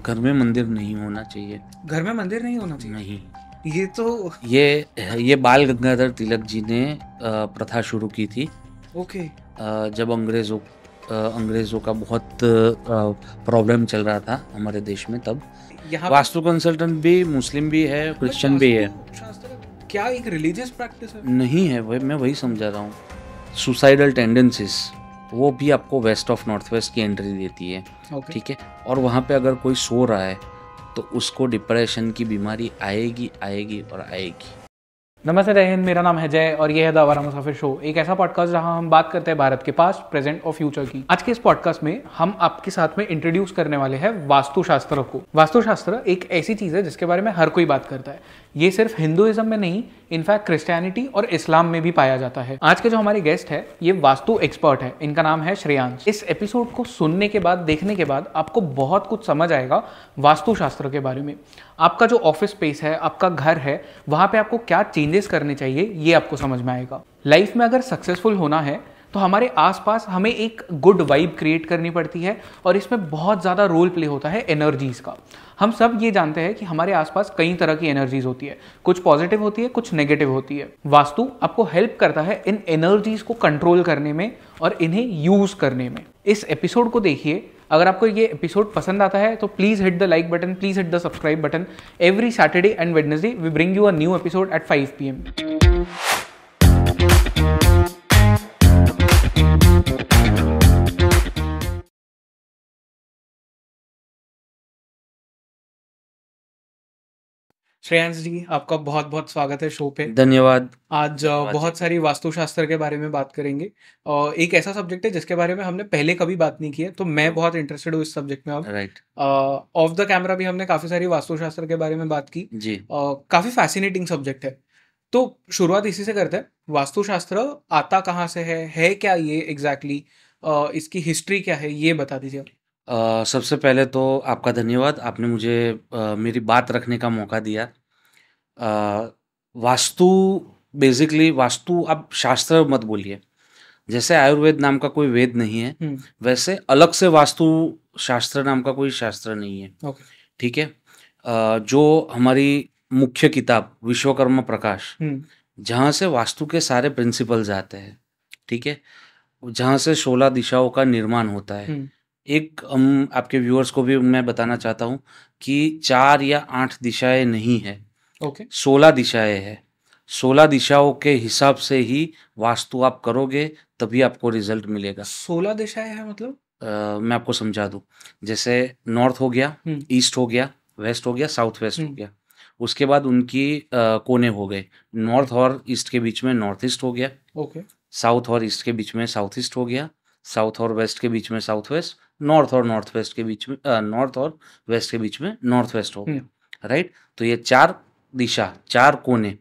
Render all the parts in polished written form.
घर में मंदिर नहीं होना चाहिए। घर में मंदिर नहीं होना चाहिए? नहीं, ये तो ये बाल गंगाधर तिलक जी ने प्रथा शुरू की थी ओके। जब अंग्रेज़ों का बहुत प्रॉब्लम चल रहा था हमारे देश में तब। यहाँ पे वास्तु कंसल्टेंट भी मुस्लिम भी है, बट क्रिश्चियन भी है। वास्तु शास्त्र क्या एक रिलीजियस प्रैक्टिस है? नहीं है, वही मैं वही समझा रहा हूँ। सुसाइडल टेंडेंसीज वो भी आपको वेस्ट ऑफ नॉर्थ वेस्ट की एंट्री देती है, ओके। ठीक है। और वहाँ पे अगर कोई सो रहा है तो उसको डिप्रेशन की बीमारी आएगी आएगी और आएगी। नमस्ते, जय हिंद। मेरा नाम है जय और ये है द आवारा मुसाफिर शो, एक ऐसा पॉडकास्ट जहां हम बात करते हैं भारत के पास्ट, प्रेजेंट और फ्यूचर की। आज के इस पॉडकास्ट में हम आपके साथ में इंट्रोड्यूस करने वाले हैं वास्तुशास्त्र को। वास्तुशास्त्र एक ऐसी चीज है जिसके बारे में हर कोई बात करता है। ये सिर्फ हिंदुइज्म में नहीं, इनफैक्ट क्रिश्चियनिटी और इस्लाम में भी पाया जाता है। आज के जो हमारे गेस्ट है ये वास्तु एक्सपर्ट है, इनका नाम है श्रेयांश। इस एपिसोड को सुनने के बाद, देखने के बाद आपको बहुत कुछ समझ आएगा वास्तुशास्त्र के बारे में। आपका जो ऑफिस स्पेस है, आपका घर है, वहां पे आपको क्या चेंजेस करने चाहिए ये आपको समझ में आएगा। लाइफ में अगर सक्सेसफुल होना है तो हमारे आसपास हमें एक गुड वाइब क्रिएट करनी पड़ती है और इसमें बहुत ज़्यादा रोल प्ले होता है एनर्जीज का। हम सब ये जानते हैं कि हमारे आसपास कई तरह की एनर्जीज होती है, कुछ पॉजिटिव होती है, कुछ नेगेटिव होती है। वास्तु आपको हेल्प करता है इन एनर्जीज को कंट्रोल करने में और इन्हें यूज करने में। इस एपिसोड को देखिए। अगर आपको ये एपिसोड पसंद आता है तो please hit the like button, please hit the subscribe button. Every Saturday and Wednesday we bring you a new episode at 5 PM। Shreyansh ji, आपका बहुत बहुत स्वागत है शो पे। धन्यवाद। आज बहुत सारी वास्तुशास्त्र के बारे में बात करेंगे और एक ऐसा सब्जेक्ट है जिसके बारे में हमने पहले कभी बात नहीं की है, तो मैं बहुत इंटरेस्टेड हूँ इस सब्जेक्ट में। अब राइट ऑफ द कैमरा भी हमने काफ़ी सारी वास्तुशास्त्र के बारे में बात की। जी। काफ़ी फैसिनेटिंग सब्जेक्ट है। तो शुरुआत इसी से करते हैं। वास्तुशास्त्र आता कहाँ से है क्या ये एग्जैक्टली इसकी हिस्ट्री क्या है ये बता दीजिए। सबसे पहले तो आपका धन्यवाद, आपने मुझे मेरी बात रखने का मौका दिया। वास्तु बेसिकली वास्तु आप शास्त्र मत बोलिए। जैसे आयुर्वेद नाम का कोई वेद नहीं है, वैसे अलग से वास्तु शास्त्र नाम का कोई शास्त्र नहीं है। ओके। ठीक है। जो हमारी मुख्य किताब विश्वकर्मा प्रकाश, जहाँ से वास्तु के सारे प्रिंसिपल्स आते हैं, ठीक है, जहाँ से 16 दिशाओं का निर्माण होता है। एक हम आपके व्यूअर्स को भी मैं बताना चाहता हूँ कि 4 या 8 दिशाएं नहीं है, ओके। 16 दिशाएं है। 16 दिशाओं के हिसाब से ही वास्तु आप करोगे तभी आपको रिजल्ट मिलेगा। 16 दिशाएं हैं मतलब? मैं आपको समझा दूँ। जैसे नॉर्थ हो गया, ईस्ट हो गया, वेस्ट हो गया, साउथ वेस्ट हो गया। उसके बाद उनकी कोने हो गए। नॉर्थ और ईस्ट के बीच में नॉर्थ ईस्ट हो गया। ओके। साउथ और ईस्ट के बीच में साउथ ईस्ट हो गया। साउथ और वेस्ट के बीच में साउथ वेस्ट। नॉर्थ और नॉर्थ वेस्ट के बीच में नॉर्थ और वेस्ट के बीच में नॉर्थ वेस्ट हो गया। राइट। तो ये 4 दिशा, 4 कोने।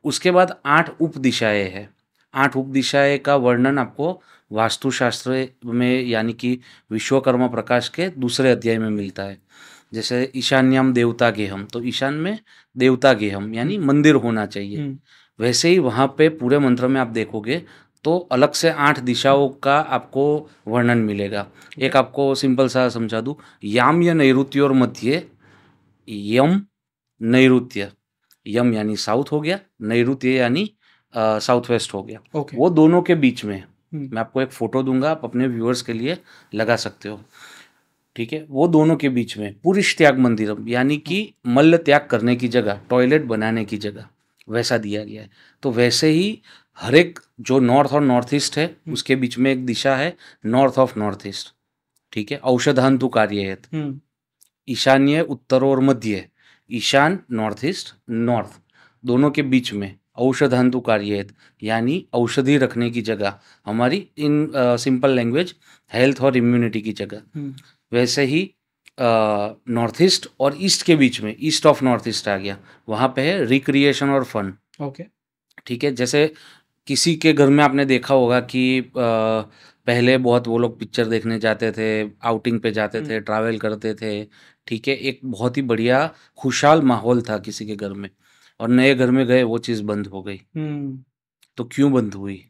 उसके बाद 8 उप दिशाएं हैं। 8 उप दिशाएं का वर्णन आपको वास्तुशास्त्र में यानी कि विश्वकर्मा प्रकाश के दूसरे अध्याय में मिलता है। जैसे ईशान्यम देवता गेहम, तो ईशान में देवता गेहम यानी मंदिर होना चाहिए। वैसे ही वहाँ पे पूरे मंत्र में आप देखोगे तो अलग से 8 दिशाओं का आपको वर्णन मिलेगा। एक आपको सिंपल सा समझा दूँ, याम या नैऋत्य और मध्य। यम नैऋत्य, यम यानी साउथ हो गया, नैऋत्य यानी साउथ वेस्ट हो गया। वो दोनों के बीच में मैं आपको एक फोटो दूंगा, आप अपने व्यूअर्स के लिए लगा सकते हो। ठीक है। वो दोनों के बीच में पुरुष त्याग मंदिरम यानी कि मल्ल त्याग करने की जगह, टॉयलेट बनाने की जगह, वैसा दिया गया है। तो वैसे ही हर एक जो नॉर्थ और नॉर्थ ईस्ट है उसके बीच में एक दिशा है नॉर्थ ऑफ नॉर्थ ईस्ट। ठीक है। औषधांतु कार्ययत, ईशान्य उत्तर और मध्य, ईशान नॉर्थ ईस्ट नॉर्थ, दोनों के बीच में औषधांतु कार्ययत यानी औषधि रखने की जगह, हमारी इन सिंपल लैंग्वेज हेल्थ और इम्यूनिटी की जगह। वैसे ही नॉर्थ ईस्ट और ईस्ट के बीच में ईस्ट ऑफ नॉर्थ ईस्ट आ गया, वहाँ पे है रिक्रिएशन और फन। ओके। ठीक है। जैसे किसी के घर में आपने देखा होगा कि पहले बहुत वो लोग पिक्चर देखने जाते थे, आउटिंग पे जाते थे, ट्रैवल करते थे। ठीक है। एक बहुत ही बढ़िया खुशहाल माहौल था किसी के घर में, और नए घर में गए वो चीज़ बंद हो गई। तो क्यों बंद हुई?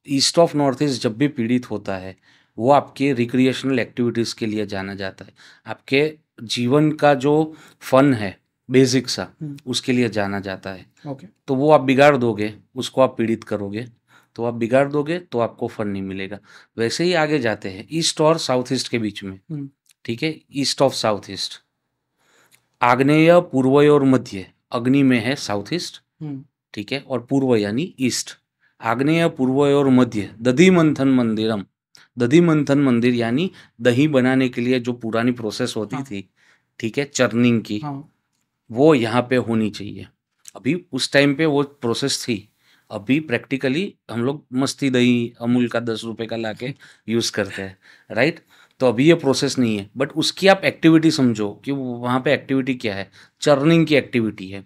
ईस्ट ऑफ नॉर्थ ईस्ट जब भी पीड़ित होता है वो आपके रिक्रिएशनल एक्टिविटीज़ के लिए जाना जाता है। आपके जीवन का जो फन है बेसिक सा, उसके लिए जाना जाता है। ओके। तो वो आप बिगाड़ दोगे, उसको आप पीड़ित करोगे, तो आप बिगाड़ दोगे तो आपको फन नहीं मिलेगा। वैसे ही आगे जाते हैं ईस्ट और साउथ ईस्ट के बीच में, ठीक है, ईस्ट ऑफ साउथ ईस्ट, आग्नेय, पूर्व और मध्य। अग्नि में है साउथ ईस्ट, ठीक है, और पूर्व यानी ईस्ट। आग्नेय, पूर्व और मध्य दधि मंथन मंदिरम। दधि मंथन मंदिर यानी दही बनाने के लिए जो पुरानी प्रोसेस होती थी, ठीक है, चर्निंग की, वो यहाँ पे होनी चाहिए। अभी उस टाइम पे वो प्रोसेस थी, अभी प्रैक्टिकली हम लोग मस्ती दही अमूल का 10 रुपए का लाके यूज करते हैं, राइट। तो अभी ये प्रोसेस नहीं है, बट उसकी आप एक्टिविटी समझो कि वहाँ पे एक्टिविटी क्या है, चर्निंग की एक्टिविटी है,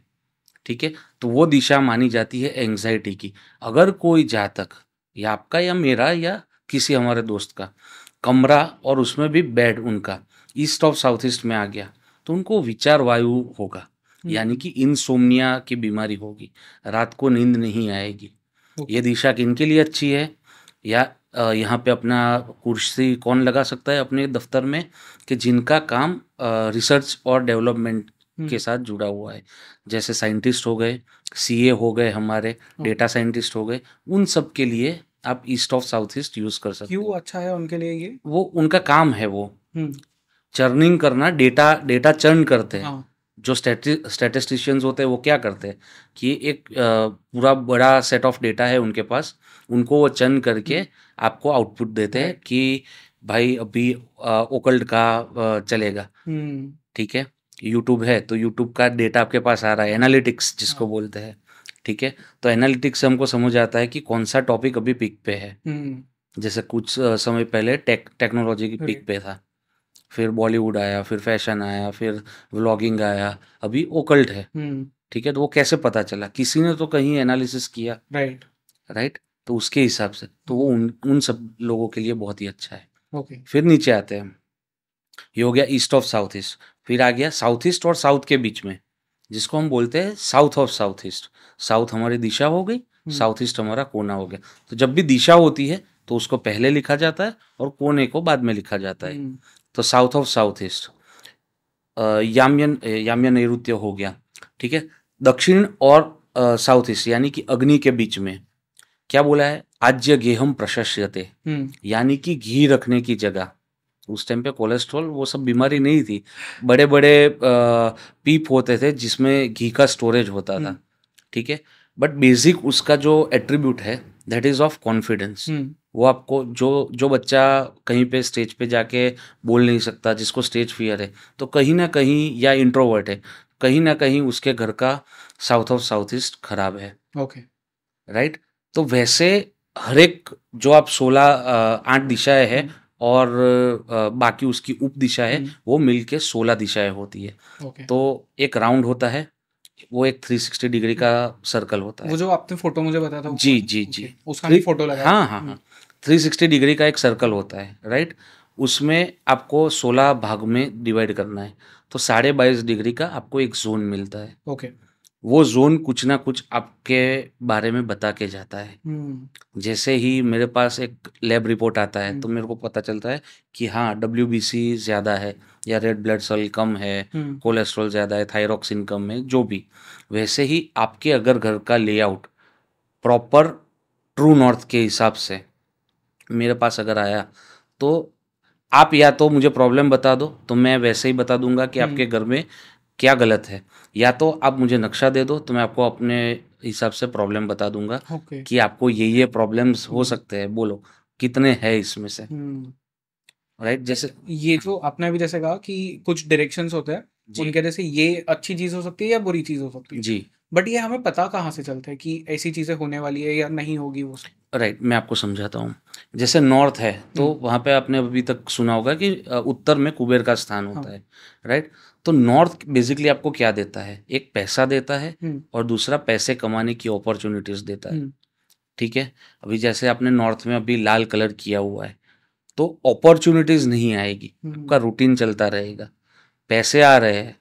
ठीक है। तो वो दिशा मानी जाती है एंग्जाइटी की। अगर कोई जातक, या आपका या मेरा या किसी हमारे दोस्त का, कमरा और उसमें भी बेड उनका ईस्ट ऑफ साउथ ईस्ट में आ गया, तो उनको विचार वायु होगा, यानी कि इंसोम्निया की बीमारी होगी, रात को नींद नहीं आएगी। ये दिशा किनके लिए अच्छी है? या यहाँ पे अपना कुर्सी कौन लगा सकता है अपने दफ्तर में, कि जिनका काम रिसर्च और डेवलपमेंट के साथ जुड़ा हुआ है, जैसे साइंटिस्ट हो गए, सीए हो गए, हमारे डेटा साइंटिस्ट हो गए, उन सब के लिए आप east of south east use कर सकते हो। क्यों अच्छा है उनके लिए ये? वो उनका काम है, वो चर्निंग करना, डेटा चर्न करते हैं। जो स्टैटिस्टिशियंस होते हैं वो क्या करते हैं कि एक पूरा बड़ा सेट ऑफ डेटा है उनके पास, उनको वो चर्न करके आपको आउटपुट देते हैं कि भाई अभी ओकल्ट का चलेगा, ठीक है। यूट्यूब है तो यूट्यूब का डेटा आपके पास आ रहा है, एनालिटिक्स जिसको बोलते हैं, ठीक है। तो एनालिटिक्स से हमको समझ आता है कि कौन सा टॉपिक अभी पिक पे है। जैसे कुछ समय पहले टेक्नोलॉजी की पिक पे था, फिर बॉलीवुड आया, फिर फैशन आया, फिर व्लॉगिंग आया, अभी ओकल्ट है, ठीक है। तो वो कैसे पता चला? किसी ने तो कहीं एनालिसिस किया, राइट। तो उसके हिसाब से तो वो उन सब लोगों के लिए बहुत ही अच्छा है। फिर नीचे आते हैं, ये हो गया ईस्ट ऑफ साउथ ईस्ट। फिर आ गया साउथ ईस्ट और साउथ के बीच में, जिसको हम बोलते हैं south of south east. South हमारी दिशा हो गई, साउथ ईस्ट हमारा कोना हो गया। तो जब भी दिशा होती है तो उसको पहले लिखा जाता है और कोने को बाद में लिखा जाता है। तो साउथ ऑफ साउथ ईस्ट, याम्य नैऋत्य हो गया, ठीक है। दक्षिण और साउथ ईस्ट यानी कि अग्नि के बीच में क्या बोला है? आज्य गेहम प्रशस्यते, यानी कि घी रखने की जगह। उस टाइम पे कोलेस्ट्रॉल वो सब बीमारी नहीं थी, बड़े बड़े पीप होते थे जिसमें घी का स्टोरेज होता था, ठीक है। बट बेसिक उसका जो एट्रीब्यूट है दैट इज ऑफ कॉन्फिडेंस। वो आपको जो बच्चा कहीं पे स्टेज पे जाके बोल नहीं सकता, जिसको स्टेज फियर है, तो कहीं ना कहीं, या इंट्रोवर्ट है, कहीं ना कहीं उसके घर का साउथ ऑफ साउथ ईस्ट खराब है, ओके, राइट। तो वैसे हर एक जो आप 8 दिशाएं हैं और बाकी उसकी उप दिशा है, वो मिलके 16 दिशाएं होती है। तो एक राउंड होता है, वो एक 360 डिग्री का सर्कल होता है। वो जो आपने फोटो मुझे बताया था, जी जी जी, उसका भी फोटो लगा। हाँ, 360 डिग्री का एक सर्कल होता है, राइट। उसमें आपको 16 भाग में डिवाइड करना है, तो 22.5 डिग्री का आपको एक जोन मिलता है। ओके। वो जोन कुछ ना कुछ आपके बारे में बता के जाता है। जैसे ही मेरे पास एक लैब रिपोर्ट आता है तो मेरे को पता चलता है कि हाँ, WBC ज़्यादा है, या रेड ब्लड सेल कम है, कोलेस्ट्रॉल ज़्यादा है, थायरॉक्सिन कम है, जो भी। वैसे ही आपके अगर घर का लेआउट प्रॉपर ट्रू नॉर्थ के हिसाब से मेरे पास अगर आया, तो आप या तो मुझे प्रॉब्लम बता दो, तो मैं वैसे ही बता दूंगा कि आपके घर में क्या गलत है, या तो आप मुझे नक्शा दे दो तो मैं आपको अपने हिसाब से प्रॉब्लम बता दूंगा कि आपको ये प्रॉब्लम्स हो सकते हैं, बोलो कितने हैं इसमें से, राइट। जैसे ये जो आपने अभी जैसे कहा कि कुछ डायरेक्शंस होते हैं, उनके जैसे ये अच्छी चीज हो सकती है या बुरी चीज हो सकती है जी, बट ये हमें पता कहाँ से चलता है कि ऐसी चीजें होने वाली है या नहीं होगी वो? राइट, मैं आपको समझाता हूँ। जैसे नॉर्थ है तो वहाँ पे आपने अभी तक सुना होगा कि उत्तर में कुबेर का स्थान होता है, राइट। तो नॉर्थ बेसिकली आपको क्या देता है? एक पैसा देता है और दूसरा पैसे कमाने की अपॉर्चुनिटीज देता है, ठीक है। अभी जैसे आपने नॉर्थ में अभी लाल कलर किया हुआ है, तो अपॉर्चुनिटीज नहीं आएगी, आपका रूटीन चलता रहेगा, पैसे आ रहे हैं,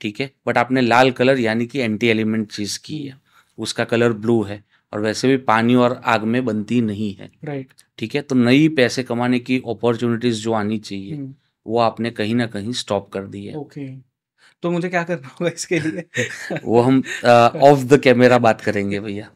ठीक है। बट आपने लाल कलर यानी कि एंटी एलिमेंट चीज की है, उसका कलर ब्लू है, और वैसे भी पानी और आग में बनती नहीं है, राइट, ठीक है। तो नई पैसे कमाने की अपॉर्चुनिटीज जो आनी चाहिए वो आपने कहीं ना कहीं स्टॉप कर दी है। ओके, तो मुझे क्या करना होगा इसके लिए? वो हम ऑफ द कैमरा बात करेंगे भैया,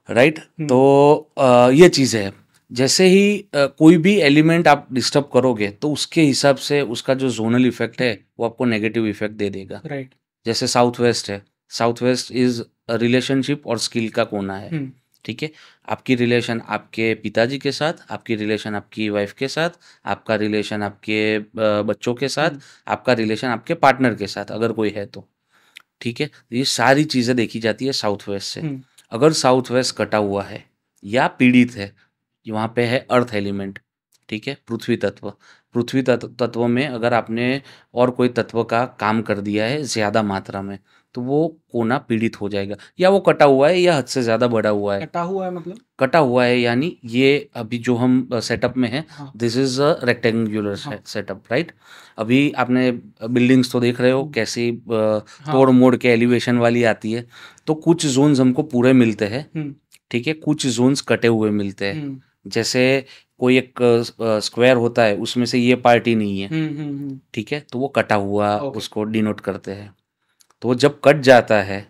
राइट। तो ये चीज़ है, जैसे ही कोई भी एलिमेंट आप डिस्टर्ब करोगे तो उसके हिसाब से उसका जो जोनल इफेक्ट है वो आपको नेगेटिव इफेक्ट दे देगा। राइट। जैसे साउथ वेस्ट है, साउथ वेस्ट इज रिलेशनशिप और स्किल का कोना है, ठीक है। आपकी रिलेशन आपके पिताजी के साथ, आपकी रिलेशन आपकी वाइफ के साथ, आपका रिलेशन आपके बच्चों के साथ, आपका रिलेशन आपके पार्टनर के साथ अगर कोई है तो, ठीक है। ये सारी चीज़ें देखी जाती है साउथ वेस्ट से। अगर साउथ वेस्ट कटा हुआ है या पीड़ित है, वहाँ पे है अर्थ एलिमेंट, ठीक है, पृथ्वी तत्व। पृथ्वी तत्व में अगर आपने और कोई तत्व का काम कर दिया है ज़्यादा मात्रा में, तो वो कोना पीड़ित हो जाएगा, या वो कटा हुआ है या हद से ज़्यादा बढ़ा हुआ है। कटा हुआ है मतलब? कटा हुआ है यानी ये अभी जो हम सेटअप में है, हाँ। This is a rectangular setup, right. अभी आपने बिल्डिंग्स तो देख रहे हो कैसी तोड़ मोड़ के एलिवेशन वाली आती है, तो कुछ जोन्स हमको पूरे मिलते हैं, ठीक है, कुछ जोन्स कटे हुए मिलते हैं। जैसे कोई एक स्क्वायर होता है, उसमें से ये पार्टी नहीं है, ठीक है, तो वो कटा हुआ उसको डिनोट करते हैं। तो वो जब कट जाता है,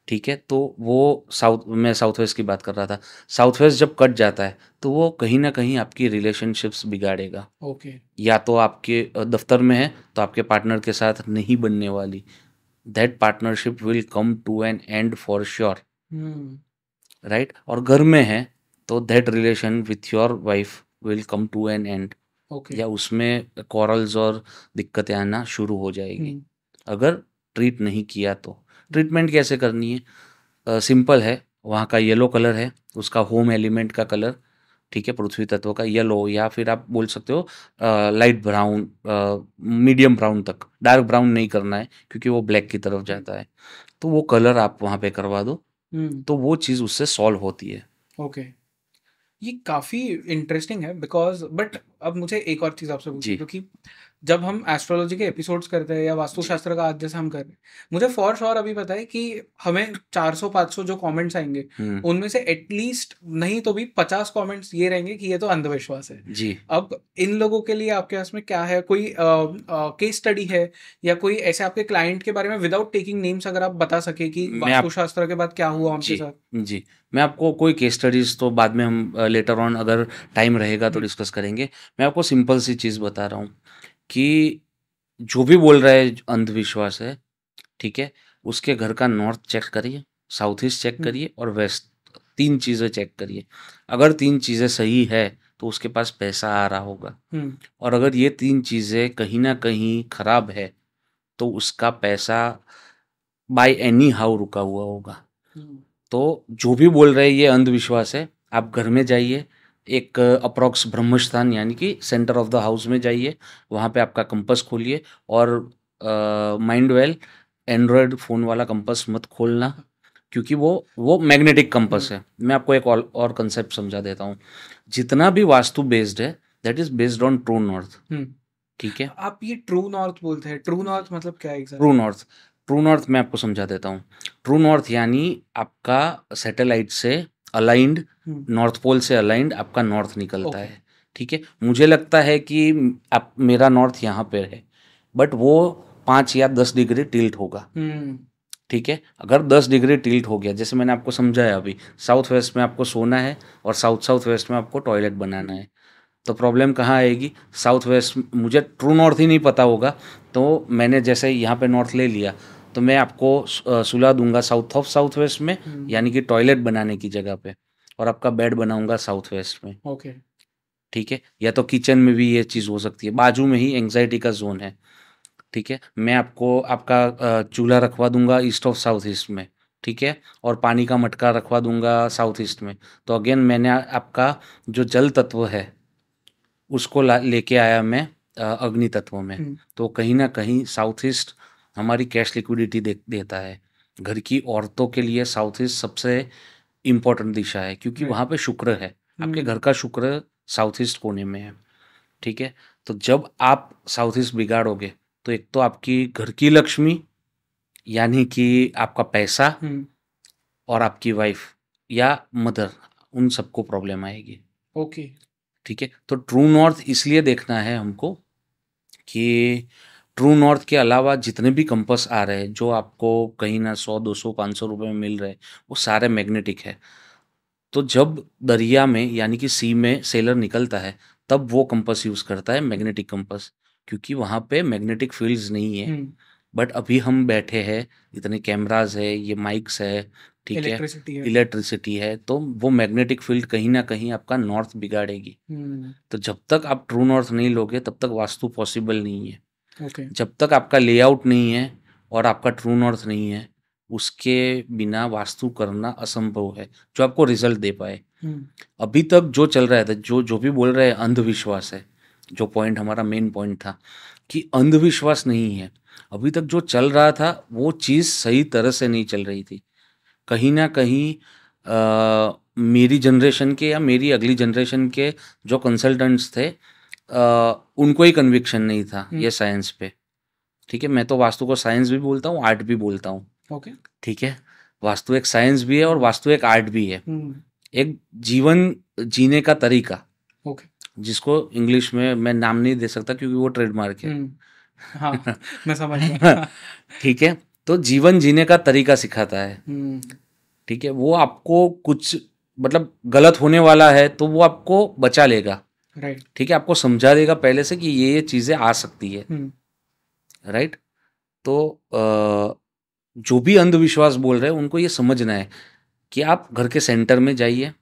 ठीक है, तो वो मैं साउथ वेस्ट की बात कर रहा था, साउथ वेस्ट जब कट जाता है तो वो कहीं ना कहीं आपकी रिलेशनशिप्स बिगाड़ेगा। ओके। या तो आपके दफ्तर में है तो आपके पार्टनर के साथ नहीं बनने वाली, that partnership will come to an end for sure, right. और घर में है तो that relation with your wife will come to an end, या उसमें कॉरल्स और दिक्कतें आना शुरू हो जाएगी अगर ट्रीट नहीं किया तो। ट्रीटमेंट कैसे करनी है? सिंपल है, वहाँ का येलो कलर है, उसका होम एलिमेंट का कलर, ठीक है, पृथ्वी तत्व का येलो, या फिर आप बोल सकते हो लाइट ब्राउन, मीडियम ब्राउन तक, डार्क ब्राउन नहीं करना है क्योंकि वो ब्लैक की तरफ जाता है। तो वो कलर आप वहाँ पे करवा दो, तो वो चीज़ उससे सॉल्व होती है। ओके, ये काफ़ी इंटरेस्टिंग है बिकॉज बट अब मुझे एक और चीज़ आपसे पूछनी है, क्योंकि जब हम एस्ट्रोलॉजी के एपिसोड्स करते हैं या वास्तुशास्त्र का आज जैसे हम कर रहे हैं, मुझे फॉर श्योर अभी पता है कि हमें 400-500 जो कमेंट्स आएंगे उनमें से एटलीस्ट नहीं तो भी 50 कमेंट्स ये रहेंगे कि ये तो अंधविश्वास है जी। अब इन लोगों के लिए आपके पास में क्या है, कोई केस स्टडी है या कोई ऐसे आपके क्लाइंट के बारे में विदाउट टेकिंग नेम्स अगर आप बता सके कि वास्तुशास्त्र के बाद क्या हुआ उनके साथ? जी, मैं आपको कोई केस स्टडीज तो बाद में हम लेटर ऑन अगर टाइम रहेगा तो डिस्कस करेंगे। मैं आपको सिंपल सी चीज़ बता रहा हूँ कि जो भी बोल रहा है अंधविश्वास है, ठीक है, उसके घर का नॉर्थ चेक करिए, साउथ ईस्ट चेक करिए और वेस्ट, 3 चीज़ें चेक करिए। अगर 3 चीज़ें सही है तो उसके पास पैसा आ रहा होगा, और अगर ये 3 चीज़ें कहीं ना कहीं खराब है तो उसका पैसा बाय एनी हाउ रुका हुआ होगा। तो जो भी बोल रहे हैं ये अंधविश्वास है, आप घर में जाइए, एक अप्रॉक्स ब्रह्मस्थान यानी कि सेंटर ऑफ द हाउस में जाइए, वहाँ पे आपका कंपास खोलिए, और माइंड वेल एंड्रॉयड फ़ोन वाला कंपास मत खोलना, क्योंकि वो मैग्नेटिक कंपास है। मैं आपको एक और कंसेप्ट समझा देता हूँ। जितना भी वास्तु बेस्ड है that is based on true north, ठीक है। आप ये ट्रू नॉर्थ बोलते हैं, ट्रू नॉर्थ मतलब क्या है ट्रू नॉर्थ, ट्रू नॉर्थ मैं आपको समझा देता हूँ। ट्रू नॉर्थ यानी आपका सैटेलाइट से अलाइंड, नॉर्थ पोल से अलाइंड आपका नॉर्थ निकलता है, ठीक है। मुझे लगता है कि आप मेरा नॉर्थ यहाँ पे है, बट वो 5 या 10 डिग्री टिल्ट होगा, ठीक है। अगर 10 डिग्री टिल्ट हो गया, जैसे मैंने आपको समझाया अभी, साउथ वेस्ट में आपको सोना है और साउथ वेस्ट में आपको टॉयलेट बनाना है, तो प्रॉब्लम कहाँ आएगी? साउथ वेस्ट, मुझे ट्रू नॉर्थ ही नहीं पता होगा, तो मैंने जैसे यहाँ पे नॉर्थ ले लिया, तो मैं आपको सुला दूंगा साउथ ऑफ साउथ वेस्ट में, यानी कि टॉयलेट बनाने की जगह पे, और आपका बेड बनाऊंगा साउथ वेस्ट में, ओके, ठीक है। या तो किचन में भी ये चीज़ हो सकती है, बाजू में ही एंग्जाइटी का जोन है, ठीक है। मैं आपको आपका चूल्हा रखवा दूंगा ईस्ट ऑफ साउथ ईस्ट में, ठीक है, और पानी का मटका रखवा दूंगा साउथ ईस्ट में, तो अगेन मैंने आपका जो जल तत्व है उसको लेके आया मैं अग्नि तत्व में, तो कहीं ना कहीं साउथ ईस्ट हमारी कैश लिक्विडिटी देता है। घर की औरतों के लिए साउथ ईस्ट सबसे इम्पोर्टेंट दिशा है, क्योंकि वहाँ पे शुक्र है, आपके घर का शुक्र साउथ ईस्ट कोने में है, ठीक है। तो जब आप साउथ ईस्ट बिगाड़ोगे तो एक तो आपकी घर की लक्ष्मी यानी कि आपका पैसा और आपकी वाइफ या मदर, उन सबको प्रॉब्लम आएगी, ओके, ठीक है। तो ट्रू नॉर्थ इसलिए देखना है हमको कि ट्रू नॉर्थ के अलावा जितने भी कंपास आ रहे हैं जो आपको कहीं ना 100, 200, 500 रुपए में मिल रहे हैं, वो सारे मैग्नेटिक है। तो जब दरिया में यानी कि सी में सेलर निकलता है, तब वो कंपास यूज करता है मैग्नेटिक कंपास, क्योंकि वहां पे मैग्नेटिक फील्ड्स नहीं है। बट अभी हम बैठे हैं, इतने कैमराज है, ये माइक्स है, ठीक है, इलेक्ट्रिसिटी है। इलेक्ट्रिसिटी है, तो वो मैग्नेटिक फील्ड कहीं ना कहीं आपका नॉर्थ बिगाड़ेगी। तो जब तक आप ट्रू नॉर्थ नहीं लोगे तब तक वास्तु पॉसिबल नहीं है। ओके। जब तक आपका लेआउट नहीं है और आपका ट्रू नॉर्थ नहीं है, उसके बिना वास्तु करना असंभव है जो आपको रिजल्ट दे पाए। अभी तक जो चल रहा था, जो जो भी बोल रहे हैं अंधविश्वास है, जो पॉइंट हमारा मेन पॉइंट था कि अंधविश्वास नहीं है, अभी तक जो चल रहा था वो चीज़ सही तरह से नहीं चल रही थी। कहीं ना कहीं मेरी जनरेशन के या मेरी अगली जनरेशन के जो कंसल्टेंट्स थे, उनको ही कन्विक्शन नहीं था ये साइंस पे। ठीक है, मैं तो वास्तु को साइंस भी बोलता हूँ, आर्ट भी बोलता हूँ। ओके। ठीक है, वास्तु एक साइंस भी है और वास्तु एक आर्ट भी है, एक जीवन जीने का तरीका। ओके। जिसको इंग्लिश में मैं नाम नहीं दे सकता क्योंकि वो ट्रेडमार्क है। हाँ, मैं समझ गया। ठीक है, तो जीवन जीने का तरीका सिखाता है। ठीक है, वो आपको कुछ मतलब गलत होने वाला है तो वो आपको बचा लेगा। राइट। ठीक है, आपको समझा देगा पहले से कि ये चीजें आ सकती है। राइट। तो जो भी अंधविश्वास बोल रहे हैं उनको ये समझना है कि आप घर के सेंटर में जाइए।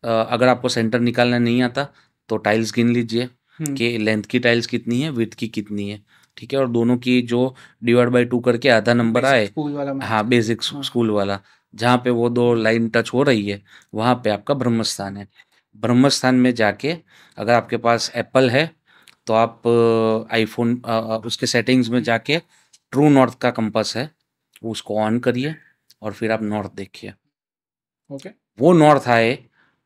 अगर आपको सेंटर निकालना नहीं आता तो टाइल्स गिन लीजिए कि लेंथ की टाइल्स कितनी है, विड्थ की कितनी है। ठीक है, और दोनों की जो डिवाइड बाय 2 करके आधा नंबर आए, स्कूल वाला मैथ। हाँ बेसिक स्कूल वाला, जहाँ पे वो 2 लाइन टच हो रही है वहाँ पे आपका ब्रह्मस्थान है। ब्रह्मस्थान में जाके अगर आपके पास एप्पल है तो आप आईफोन उसके सेटिंग्स में जाके ट्रू नॉर्थ का कंपास है उसको ऑन करिए और फिर आप नॉर्थ देखिए। ओके। वो नॉर्थ आए,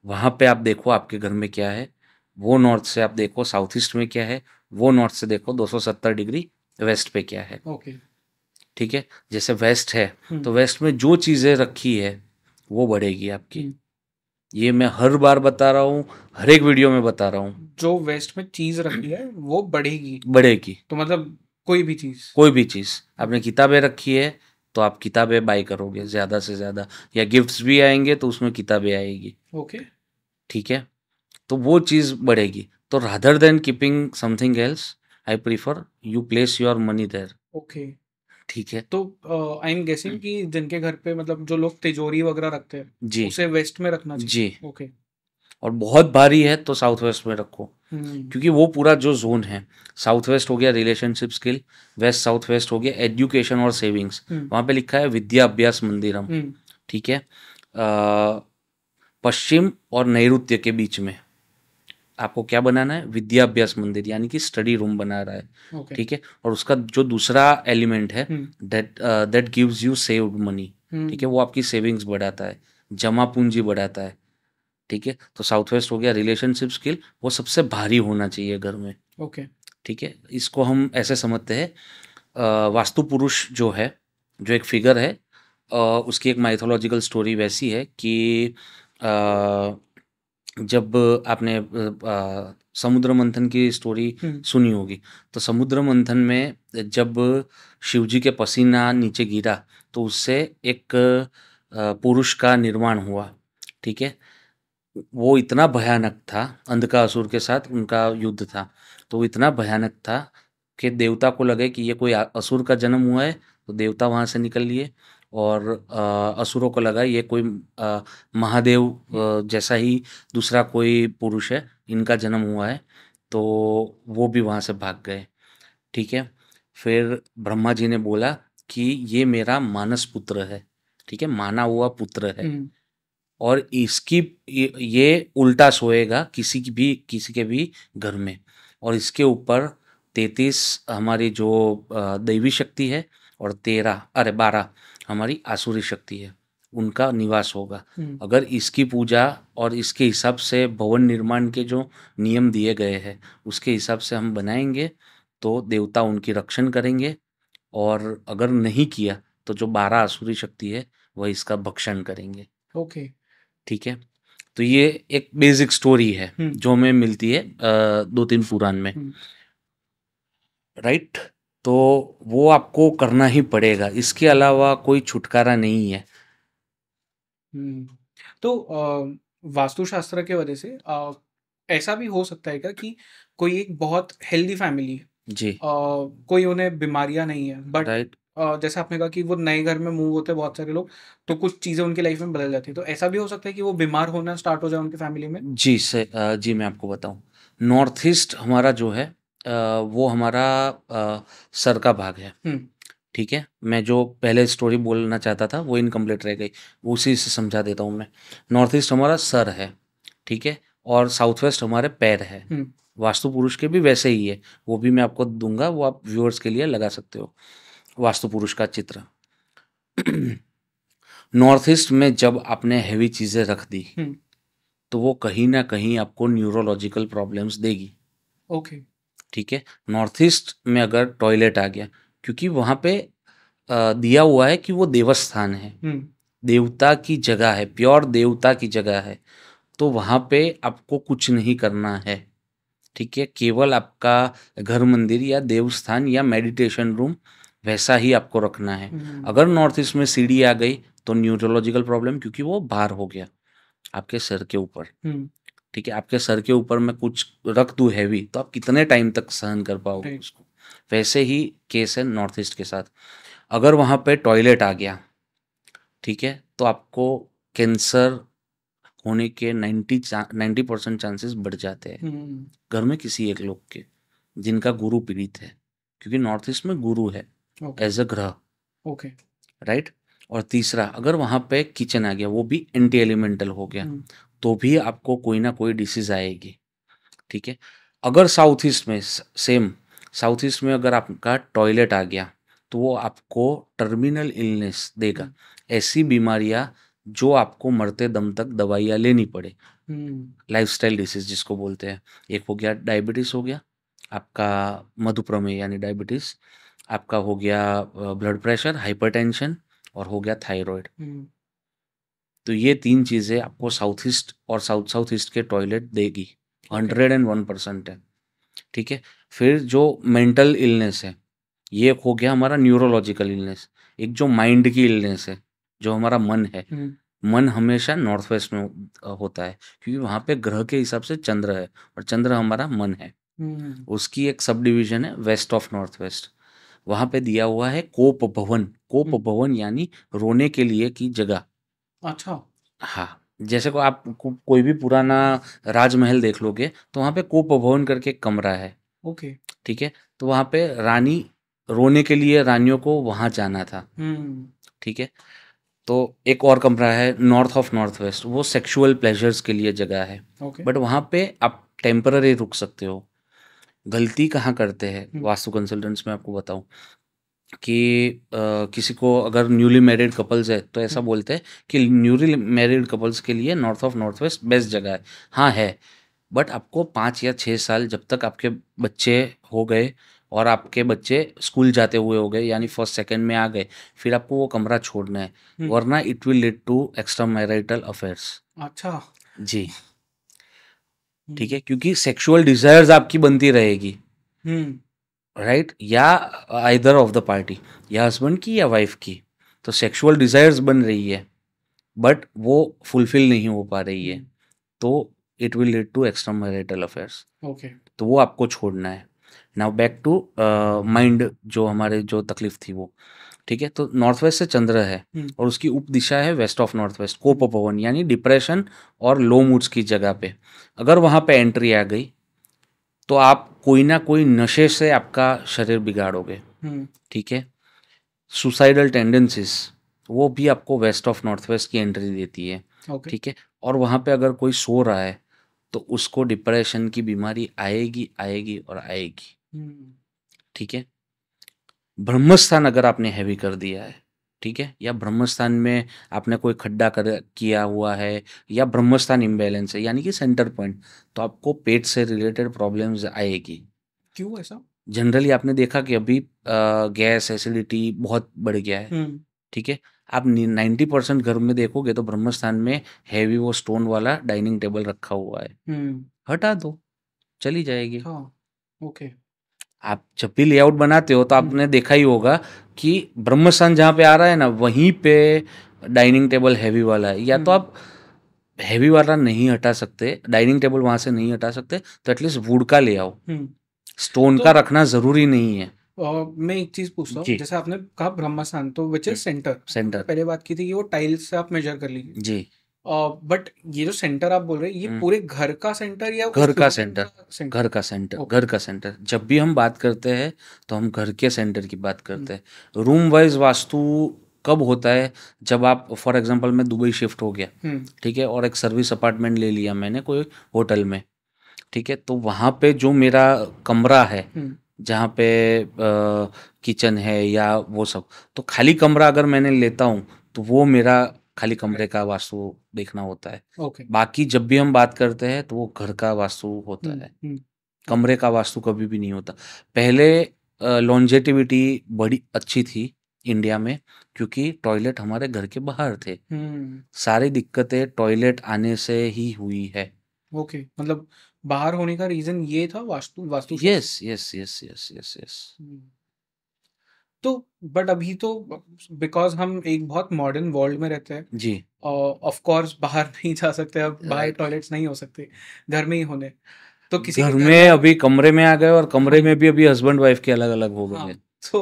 वहाँ पे आप देखो आपके घर में क्या है, वो नॉर्थ से आप देखो साउथ ईस्ट में क्या है, वो नॉर्थ से देखो 270 डिग्री वेस्ट पे क्या है। ओके। ठीक है, जैसे वेस्ट है तो वेस्ट में जो चीज़ें रखी है वो बढ़ेगी आपकी। ये मैं हर बार बता रहा हूँ, हर एक वीडियो में बता रहा हूँ। जो वेस्ट में चीज रखी है वो बढ़ेगी। बढ़ेगी। तो मतलब कोई भी चीज। कोई भी चीज़ आपने किताबें रखी है तो आप किताबें बाय करोगे ज़्यादा से ज़्यादा, या गिफ्ट्स भी आएंगे तो उसमें किताबें आएगी। ओके। ठीक है, तो वो चीज़ बढ़ेगी। तो rather than keeping something else, I prefer you place your money there. Okay. ठीक है, तो आई एम गेसिंग कि जिनके घर पे मतलब जो लोग तिजोरी वगैरह रखते हैं जी उसे वेस्ट में रखना जी। चाहिए। ओके। और बहुत भारी है तो साउथ वेस्ट में रखो, क्योंकि वो पूरा जो जोन है, साउथ वेस्ट हो गया relationship skill, waste south waste हो गया एजुकेशन और सेविंग्स। वहाँ पे लिखा है विद्या अभ्यास मंदिरम। ठीक है, पश्चिम और नैऋत्य के बीच में आपको क्या बनाना है, विद्या अभ्यास मंदिर, यानी कि स्टडी रूम बना रहा है। ओके। ठीक है, और उसका जो दूसरा एलिमेंट है that gives you saved money. ठीक है, वो आपकी सेविंग्स बढ़ाता है, जमा पूंजी बढ़ाता है। ठीक है, तो साउथ वेस्ट हो गया रिलेशनशिप स्किल, वो सबसे भारी होना चाहिए घर में। ओके। ठीक है, इसको हम ऐसे समझते हैं, वास्तु पुरुष जो है, जो एक फिगर है, उसकी एक माइथोलॉजिकल स्टोरी वैसी है कि जब आपने समुद्र मंथन की स्टोरी सुनी होगी, तो समुद्र मंथन में जब शिवजी के पसीना नीचे गिरा तो उससे एक पुरुष का निर्माण हुआ। ठीक है, वो इतना भयानक था, अंधकासुर के साथ उनका युद्ध था, तो वो इतना भयानक था कि देवता को लगे कि ये कोई असुर का जन्म हुआ है, तो देवता वहाँ से निकल लिए। और असुरों को लगा ये कोई महादेव जैसा ही दूसरा कोई पुरुष है, इनका जन्म हुआ है, तो वो भी वहाँ से भाग गए। ठीक है, फिर ब्रह्मा जी ने बोला कि ये मेरा मानस पुत्र है। ठीक है, माना हुआ पुत्र है, और इसकी ये उल्टा सोएगा किसी के भी घर में, और इसके ऊपर 33 हमारी जो दैवी शक्ति है और 12 हमारी आसुरी शक्ति है, उनका निवास होगा। अगर इसकी पूजा और इसके हिसाब से भवन निर्माण के जो नियम दिए गए हैं उसके हिसाब से हम बनाएंगे तो देवता उनकी रक्षण करेंगे, और अगर नहीं किया तो जो 12 आसुरी शक्ति है वह इसका भक्षण करेंगे। ओके। ठीक है, तो ये एक बेसिक स्टोरी है जो हमें मिलती है 2-3 पुराण में। राइट। तो वो आपको करना ही पड़ेगा, इसके अलावा कोई छुटकारा नहीं है। हम्म। तो वास्तुशास्त्र के वजह से ऐसा भी हो सकता है क्या कि कोई एक बहुत हेल्दी फैमिली है, जी। कोई उन्हें बीमारियां नहीं है, बट राइट। जैसे आपने कहा कि वो नए घर में मूव होते हैं बहुत सारे लोग, तो कुछ चीजें उनकी लाइफ में बदल जाती है, तो ऐसा भी हो सकता है कि वो बीमार होना स्टार्ट हो जाए उनकी फैमिली में। जी जी, मैं आपको बताऊं, नॉर्थ ईस्ट हमारा जो है वो हमारा सर का भाग है। हम्म। ठीक है, मैं जो पहले स्टोरी बोलना चाहता था वो इनकम्प्लीट रह गई, उसी से समझा देता हूँ मैं। नॉर्थ ईस्ट हमारा सर है, ठीक है, और साउथ वेस्ट हमारे पैर है। हम्म। वास्तु पुरुष के भी वैसे ही है, वो भी मैं आपको दूंगा, वो आप व्यूअर्स के लिए लगा सकते हो वास्तु पुरुष का चित्र। नॉर्थ ईस्ट में जब आपने हैवी चीज़ें रख दी हम्म। तो वो कहीं ना कहीं आपको न्यूरोलॉजिकल प्रॉब्लम्स देगी। ओके। ठीक है, नॉर्थ ईस्ट में अगर टॉयलेट आ गया, क्योंकि वहाँ पे दिया हुआ है कि वो देवस्थान है, हम्म। देवता की जगह है, प्योर देवता की जगह है, तो वहाँ पे आपको कुछ नहीं करना है। ठीक है, केवल आपका घर मंदिर या देवस्थान या मेडिटेशन रूम वैसा ही आपको रखना है। हम्म। अगर नॉर्थ ईस्ट में सीढ़ी आ गई तो न्यूरोलॉजिकल प्रॉब्लम, क्योंकि वो बाहर हो गया आपके सर के ऊपर। हम्म। ठीक है, आपके सर के ऊपर मैं कुछ रख दूं हैवी, तो आप कितने टाइम तक सहन कर पाओगे राइट। उसको। वैसे ही केस है नॉर्थ ईस्ट के साथ। अगर वहाँ पे टॉयलेट आ गया, ठीक है, तो आपको कैंसर होने के 90% चांसेस बढ़ जाते हैं, हम्म। घर में किसी एक लोग के जिनका गुरु पीड़ित है, क्योंकि नॉर्थ ईस्ट में गुरु है ओके। एज अ ग्रह। ओके। राइट। और तीसरा, अगर वहाँ पे किचन आ गया, वो भी एंटी एलिमेंटल हो गया, हम्म। तो भी आपको कोई ना कोई डिसीज आएगी। ठीक है, अगर साउथ ईस्ट में सेम, साउथ ईस्ट में अगर आपका टॉयलेट आ गया तो वो आपको टर्मिनल इलनेस देगा, ऐसी बीमारियां जो आपको मरते दम तक दवाइयाँ लेनी पड़े, हम्म। लाइफस्टाइल डिसीज जिसको बोलते हैं। एक हो गया डायबिटीज, हो गया आपका मधुप्रमेह यानी डायबिटीज, आपका हो गया ब्लड प्रेशर, हाइपरटेंशन, और हो गया थायराइड। हम्म। तो ये तीन चीज़ें आपको साउथ ईस्ट और साउथ साउथ ईस्ट के टॉयलेट देगी, ओके। 101% है। ठीक है, फिर जो मेंटल इलनेस है, ये एक हो गया हमारा न्यूरोलॉजिकल इलनेस। एक जो माइंड की इलनेस है, जो हमारा मन है, हम्म। मन हमेशा नॉर्थ वेस्ट में होता है, क्योंकि वहाँ पे ग्रह के हिसाब से चंद्र है, और चंद्र हमारा मन है। हम्म। उसकी एक सब डिवीजन है वेस्ट ऑफ नॉर्थ वेस्ट, वहाँ पे दिया हुआ है कोप भवन। कोप हम्म। भवन यानी रोने के लिए की जगह। अच्छा। हाँ, जैसे को आप कोई भी पुराना राजमहल देख लोगे तो वहाँ पे कोप भवन करके एक कमरा है। ओके। ठीक है, तो वहाँ पे रानी रोने के लिए रानियों को वहाँ जाना था। हम्म। ठीक है, तो एक और कमरा है नॉर्थ ऑफ नॉर्थ वेस्ट, वो सेक्सुअल प्लेजर्स के लिए जगह है। ओके। बट वहाँ पे आप टेम्पररी रुक सकते हो। गलती कहाँ करते हैं हम्म। वास्तु कंसल्टेंट्स में आपको बताऊं, कि किसी को अगर न्यूली मैरिड कपल्स है तो ऐसा हम्म। बोलते हैं कि न्यूली मैरिड कपल्स के लिए north of north west best जगह है। हाँ है, बट आपको 5 या 6 साल जब तक आपके बच्चे हो गए और आपके बच्चे स्कूल जाते हुए हो गए, यानी फर्स्ट सेकंड में आ गए, फिर आपको वो कमरा छोड़ना है, हम्म। वरना it will lead to extra marital affairs. अच्छा। जी। ठीक हम्म। है, क्योंकि सेक्सुअल डिजायर्स आपकी बनती रहेगी, हम्म। राइट, या आइदर ऑफ द पार्टी, या हस्बैंड की या वाइफ की, तो सेक्सुअल डिजायर्स बन रही है, बट वो फुलफिल नहीं हो पा रही है, हम्म। तो it will lead to extra marital affairs. Okay. तो वो आपको छोड़ना है। नाउ बैक टू माइंड, जो हमारे जो तकलीफ थी वो। ठीक है, तो नॉर्थ वेस्ट से चंद्र है, हम्म। और उसकी उप दिशा है वेस्ट ऑफ नॉर्थ वेस्ट, कोप भवन यानी डिप्रेशन और लो मूड्स की जगह पे। अगर वहाँ पे एंट्री आ गई तो आप कोई ना कोई नशे से आपका शरीर बिगाड़ोगे। हम्म। ठीक है, सुसाइडल टेंडेंसीज, वो भी आपको वेस्ट ऑफ नॉर्थ वेस्ट की एंट्री देती है। ओके। ठीक है, और वहाँ पे अगर कोई सो रहा है तो उसको डिप्रेशन की बीमारी आएगी आएगी और आएगी। हम्म। ठीक है, ब्रह्मस्थान अगर आपने हैवी कर दिया है, ठीक है, या ब्रह्मस्थान में आपने कोई खड्डा कर किया हुआ है, या ब्रह्मस्थान इम्बैलेंस है यानी कि सेंटर पॉइंट, तो आपको पेट से रिलेटेड प्रॉब्लम्स आएगी। क्यों ऐसा? जनरली आपने देखा कि अभी गैस एसिडिटी बहुत बढ़ गया है। हम्म। ठीक है, आप 90% घर में देखोगे तो ब्रह्मस्थान में हैवी वो स्टोन वाला डाइनिंग टेबल रखा हुआ है, हम्म। हटा दो, चली जाएगी। हाँ। ओके। आप जब भी लेआउट बनाते हो तो आपने देखा ही होगा कि ब्रह्मस्थान जहाँ पे आ रहा है ना, वहीं पे डाइनिंग टेबल हैवी वाला है। या तो आप हैवी वाला नहीं हटा सकते, डाइनिंग टेबल वहां से नहीं हटा सकते, तो एटलीस्ट वुड का ले आओ। स्टोन का तो रखना जरूरी नहीं है। मैं एक चीज पूछता हूँ, जी जैसे आपने कहा ब्रह्मस्थान, तो विच इज सेंटर, सेंटर। पहले बात की थी कि वो टाइल्स से आप मेजर कर लीजिए, जी बट ये जो सेंटर आप बोल रहे हैं, ये पूरे घर का सेंटर या घर उस का रूम सेंटर, का सेंटर? घर का सेंटर, ओके। घर का सेंटर। जब भी हम बात करते हैं तो हम घर के सेंटर की बात करते हैं। रूम वाइज वास्तु कब होता है? जब आप फॉर एग्जांपल मैं दुबई शिफ्ट हो गया, ठीक है, और एक सर्विस अपार्टमेंट ले लिया मैंने कोई होटल में, ठीक है, तो वहाँ पे जो मेरा कमरा है जहाँ पे किचन है या वो सब, तो खाली कमरा अगर मैंने लेता हूँ तो वो मेरा खाली कमरे का वास्तु देखना होता है। ओके। बाकी जब भी हम बात करते हैं तो वो घर का वास्तु होता है, कमरे का वास्तु कभी भी नहीं होता। पहले लॉन्जेटिविटी बड़ी अच्छी थी इंडिया में, क्योंकि टॉयलेट हमारे घर के बाहर थे। सारी दिक्कतें टॉयलेट आने से ही हुई है। ओके, मतलब बाहर होने का रीजन ये था, vastu vastu yes yes yes yes yes yes. तो बट अभी तो बिकॉज हम एक बहुत मॉडर्न वर्ल्ड में रहते हैं, जी ऑफ कोर्स बाहर नहीं जा सकते, अब बाहर टॉयलेट्स नहीं हो सकते, घर में ही होने, तो किसी घर के घर में अभी कमरे में आ गए, और कमरे में भी अभी हस्बैंड वाइफ के अलग अलग हो हाँ, गए। तो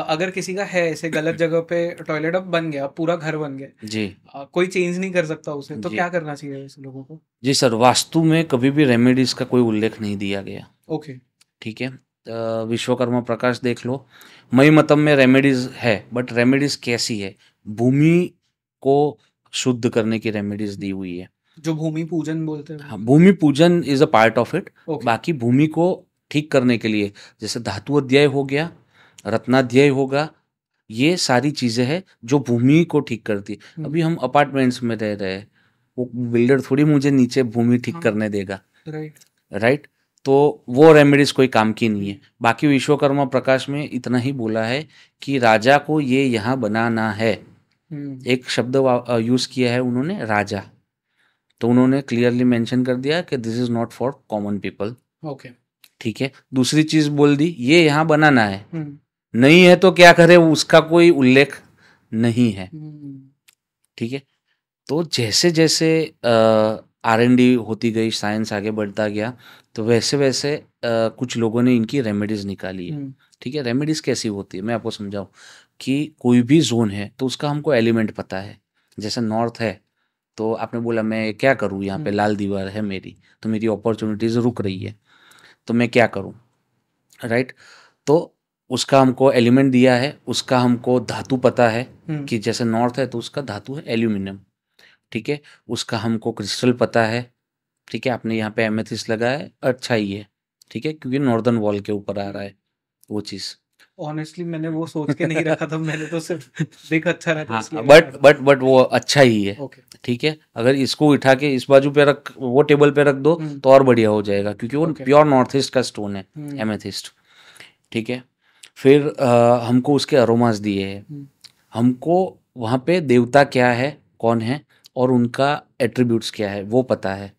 अगर किसी का है ऐसे गलत जगह पे टॉयलेट, अब बन गया, पूरा घर बन गया, जी कोई चेंज नहीं कर सकता उसे, तो जी क्या करना चाहिए ऐसे लोगों को? जी सर, वास्तु में कभी भी रेमेडीज का कोई उल्लेख नहीं दिया गया। ओके। ठीक है, विश्वकर्मा प्रकाश देख लो, मई मतम में रेमेडीज है, बट रेमेडीज कैसी है? भूमि को शुद्ध करने की रेमेडीज दी हुई है। जो भूमि पूजन बोलते हैं। हाँ, भूमि पूजन is a part of it. Okay. बाकी भूमि को ठीक करने के लिए जैसे धातु अध्याय हो गया, रत्नाध्याय होगा, ये सारी चीजें हैं जो भूमि को ठीक करती है। अभी हम अपार्टमेंट्स में रह रहे हैं, वो बिल्डर थोड़ी मुझे नीचे भूमि ठीक करने देगा, राइट। राइट? तो वो रेमेडीज कोई काम की नहीं है। बाकी विश्वकर्मा प्रकाश में इतना ही बोला है कि राजा को ये यहाँ बनाना है। एक शब्द यूज किया है उन्होंने, राजा, तो उन्होंने क्लियरली मेंशन कर दिया कि this is not for common people. Okay. ठीक है, दूसरी चीज बोल दी, ये यहाँ बनाना है, नहीं है तो क्या करे, उसका कोई उल्लेख नहीं है। ठीक है, तो जैसे जैसे R&D होती गई, साइंस आगे बढ़ता गया, तो वैसे वैसे कुछ लोगों ने इनकी रेमेडीज निकाली है। ठीक है, रेमेडीज कैसी होती है मैं आपको समझाऊं कि कोई भी जोन है तो उसका हमको एलिमेंट पता है। जैसे नॉर्थ है, तो आपने बोला मैं क्या करूं, यहाँ पे लाल दीवार है मेरी, तो मेरी अपॉर्चुनिटीज रुक रही है, तो मैं क्या करूं, राइट? तो उसका हमको एलिमेंट दिया है, उसका हमको धातु पता है कि जैसे नॉर्थ है तो उसका धातु है एल्यूमिनियम। ठीक है, उसका हमको क्रिस्टल पता है। ठीक है, आपने यहाँ पे एमेथिस्ट लगा है, अच्छा ही है, ठीक है, क्योंकि नॉर्दर्न वॉल के ऊपर आ रहा है वो चीज़। ऑनेस्टली मैंने वो सोच के नहीं रखा था, मैंने तो सिर्फ देख अच्छा रहता है हाँ, इसलिए बट वो अच्छा ही है। ओके। ठीक है, अगर इसको उठा के इस बाजू पे रख, वो टेबल पे रख दो तो और बढ़िया हो जाएगा, क्योंकि वो प्योर नॉर्थ ईस्ट का स्टोन है, एमेथिस्ट। ठीक है, फिर हमको उसके अरोमास दिए हैं, हमको वहाँ पे देवता क्या है, कौन है, और उनका एट्रीब्यूट्स क्या है वो पता है।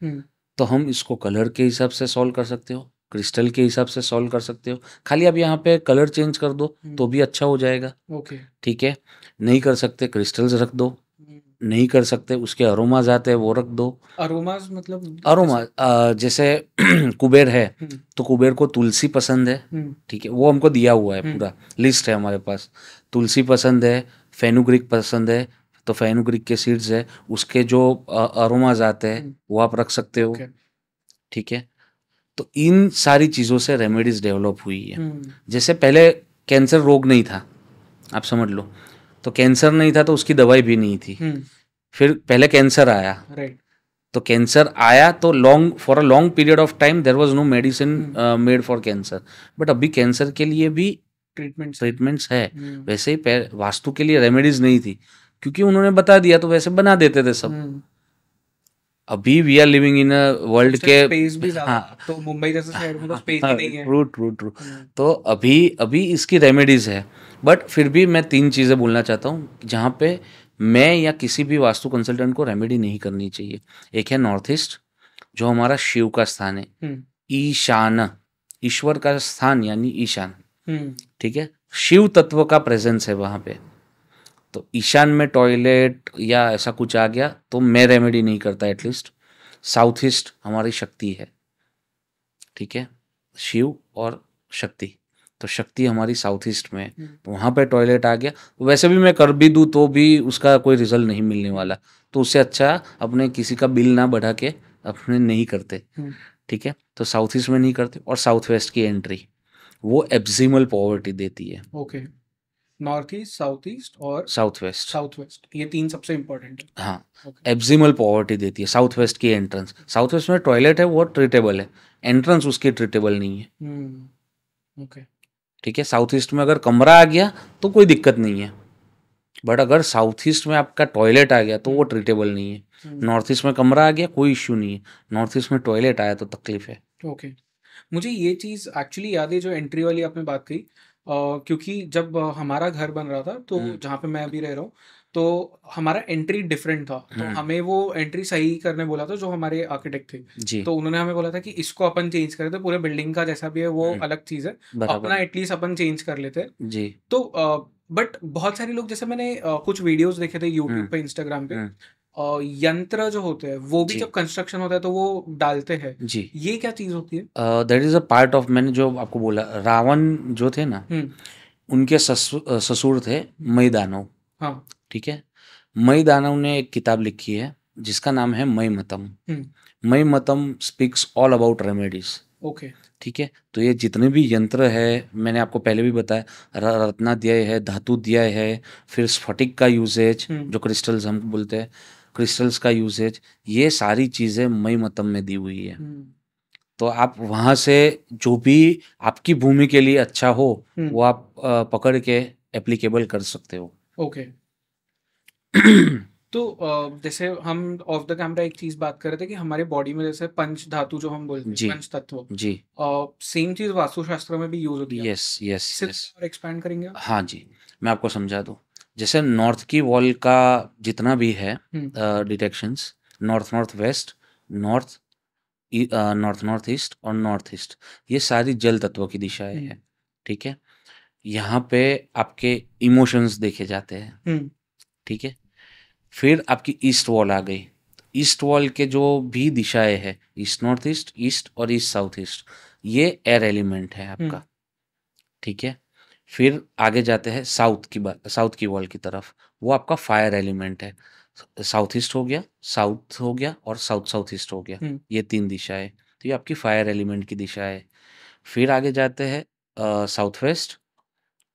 तो हम इसको कलर के हिसाब से सॉल्व कर सकते हो, क्रिस्टल के हिसाब से सॉल्व कर सकते हो, खाली आप यहाँ पे कलर चेंज कर दो तो भी अच्छा हो जाएगा। ओके। ठीक है, नहीं कर सकते क्रिस्टल्स रख दो, नहीं कर सकते उसके अरोमाज आते हैं वो रख दो। अरोमाज मतलब अरोमा जैसे कुबेर है तो कुबेर को तुलसी पसंद है, ठीक है, वो हमको दिया हुआ है, पूरा लिस्ट है हमारे पास। तुलसी पसंद है, फेनुग्रीक पसंद है, तो फेनुग्रीक के सीड्स है, उसके जो अरोमाज आते हैं वो आप रख सकते हो। ठीक है, तो इन सारी चीज़ों से रेमेडीज डेवलप हुई है। जैसे पहले कैंसर रोग नहीं था, आप समझ लो, तो कैंसर नहीं था तो उसकी दवाई भी नहीं थी। फिर पहले कैंसर आया, तो कैंसर आया तो for a long period of time there was no medicine made for cancer, but अभी कैंसर के लिए भी ट्रीटमेंट्स है। वैसे ही वास्तु के लिए रेमेडीज नहीं थी, क्योंकि उन्होंने बता दिया तो वैसे बना देते थे सब। अभी we are living in a world के स्पेस भी ज़्यादा, तो मुंबई जैसे शहर में तो स्पेस ही नहीं है। ट्रू। तो अभी इसकी रेमेडीज है, बट फिर भी मैं 3 चीज़ें बोलना चाहता हूँ जहाँ पे मैं या किसी भी वास्तु कंसल्टेंट को रेमेडी नहीं करनी चाहिए। एक है नॉर्थ ईस्ट, जो हमारा शिव का स्थान है, ईशान ईश्वर का स्थान यानी ईशान, हम्म ठीक है, शिव तत्व का प्रेजेंस है वहां पे। तो ईशान में टॉयलेट या ऐसा कुछ आ गया तो मैं रेमेडी नहीं करता, एटलीस्ट। साउथ ईस्ट हमारी शक्ति है, ठीक है, शिव और शक्ति। तो शक्ति हमारी साउथ ईस्ट में है, तो वहाँ पे टॉयलेट आ गया। वैसे भी मैं कर भी दूँ तो भी उसका कोई रिजल्ट नहीं मिलने वाला, तो उससे अच्छा अपने किसी का बिल ना बढ़ा के अपने नहीं करते, ठीक है। तो साउथ ईस्ट में नहीं करते। और साउथ वेस्ट की एंट्री वो एब्जिमल पॉवर्टी देती है। Okay, north east, south east और साउथ वेस्ट, साउथ वेस्ट, ये तीन सबसे इम्पोर्टेंट है। हाँ, ओके। एब्जिमल पॉवर्टी देती है साउथ वेस्ट की एंट्रेंस। साउथ वेस्ट में टॉयलेट है वो ट्रीटेबल है, एंट्रेंस उसकी ट्रीटेबल नहीं है, ओके। ठीक है। साउथ ईस्ट में अगर कमरा आ गया तो कोई दिक्कत नहीं है, बट अगर साउथ ईस्ट में आपका टॉयलेट आ गया तो वो ट्रीटेबल नहीं है। नॉर्थ ईस्ट में कमरा आ गया कोई इश्यू नहीं है, नॉर्थ ईस्ट में टॉयलेट आया तो तकलीफ है। ओके, मुझे ये चीज़ एक्चुअली याद है जो एंट्री वाली आपने बात कही, क्योंकि जब हमारा घर बन रहा था तो जहाँ पे मैं अभी रह रहा हूँ, तो हमारा एंट्री डिफरेंट था, तो हमें वो एंट्री सही करने बोला था जो हमारे आर्किटेक्ट थे। जी, तो उन्होंने हमें बोला था कि इसको अपन चेंज कर दे, पूरे बिल्डिंग का जैसा भी है वो अलग चीज़ है, बराबर, अपना एटलीस्ट अपन चेंज कर लेते हैं। जी, तो बट बहुत सारे लोग, जैसे मैंने कुछ वीडियोस देखे थे यूट्यूब पे, इंस्टाग्राम पे, यंत्र जो होते हैं वो भी जी, जब कंस्ट्रक्शन होता है तो वो डालते हैं, जी। ये क्या चीज़ होती है? That is a part of, मैंने जो आपको बोला, रावण जो थे ना, उनके ससुर थे मई दानव, हाँ। ठीक है। मई दानव ने एक किताब लिखी है जिसका नाम है मई मतम। मई मतम speaks all about remedies, okay. ठीक है। तो ये जितने भी यंत्र है, मैंने आपको पहले भी बताया, रत्नाध्याय है, धातुध्याय है, फिर स्फटिक का यूजेज जो क्रिस्टल्स हम बोलते हैं, क्रिस्टल्स का यूजेज, ये सारी चीज़ें मई मतम में दी हुई है। तो आप वहाँ से जो भी आपकी भूमि के लिए अच्छा हो वो आप पकड़ के एप्लीकेबल कर सकते हो। ओके। तो जैसे हम ऑफ द कैमरा एक चीज बात कर रहे थे कि हमारे बॉडी में जैसे पंच धातु जो हम बोलते हैं, जी, पंच तत्व, जी, सेम चीज वास्तुशास्त्र में भी यूज होती है। यस, यस, इससे यस। और एक्सपैंड करेंगे आप? हाँ जी, मैं आपको समझा दूँ। जैसे नॉर्थ की वॉल का जितना भी है detections, north north west, north north north east और नॉर्थ ईस्ट, ये सारी जल तत्व की दिशाएं हैं, ठीक है। यहाँ पे आपके इमोशंस देखे जाते हैं, ठीक है। फिर आपकी ईस्ट वॉल आ गई। ईस्ट वॉल के जो भी दिशाएं हैं, ईस्ट नॉर्थ ईस्ट, ईस्ट और ईस्ट साउथ ईस्ट, ये एयर एलिमेंट है आपका, ठीक है। फिर आगे जाते हैं साउथ की वॉल की तरफ, वो आपका फायर एलिमेंट है। साउथ ईस्ट हो गया, साउथ हो गया और साउथ साउथ ईस्ट हो गया, ये तीन दिशाएं, तो ये आपकी फायर एलिमेंट की दिशा है। फिर आगे जाते हैं साउथ वेस्ट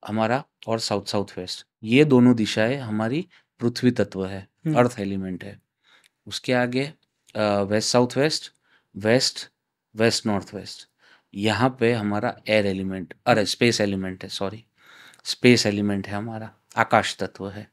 हमारा और साउथ साउथ वेस्ट, ये दोनों दिशाएं हमारी पृथ्वी तत्व है, अर्थ एलिमेंट है। उसके आगे west south west, west west north west, यहाँ पे हमारा एयर एलिमेंट, अरे स्पेस एलिमेंट है, सॉरी, स्पेस एलिमेंट है हमारा, आकाश तत्व है,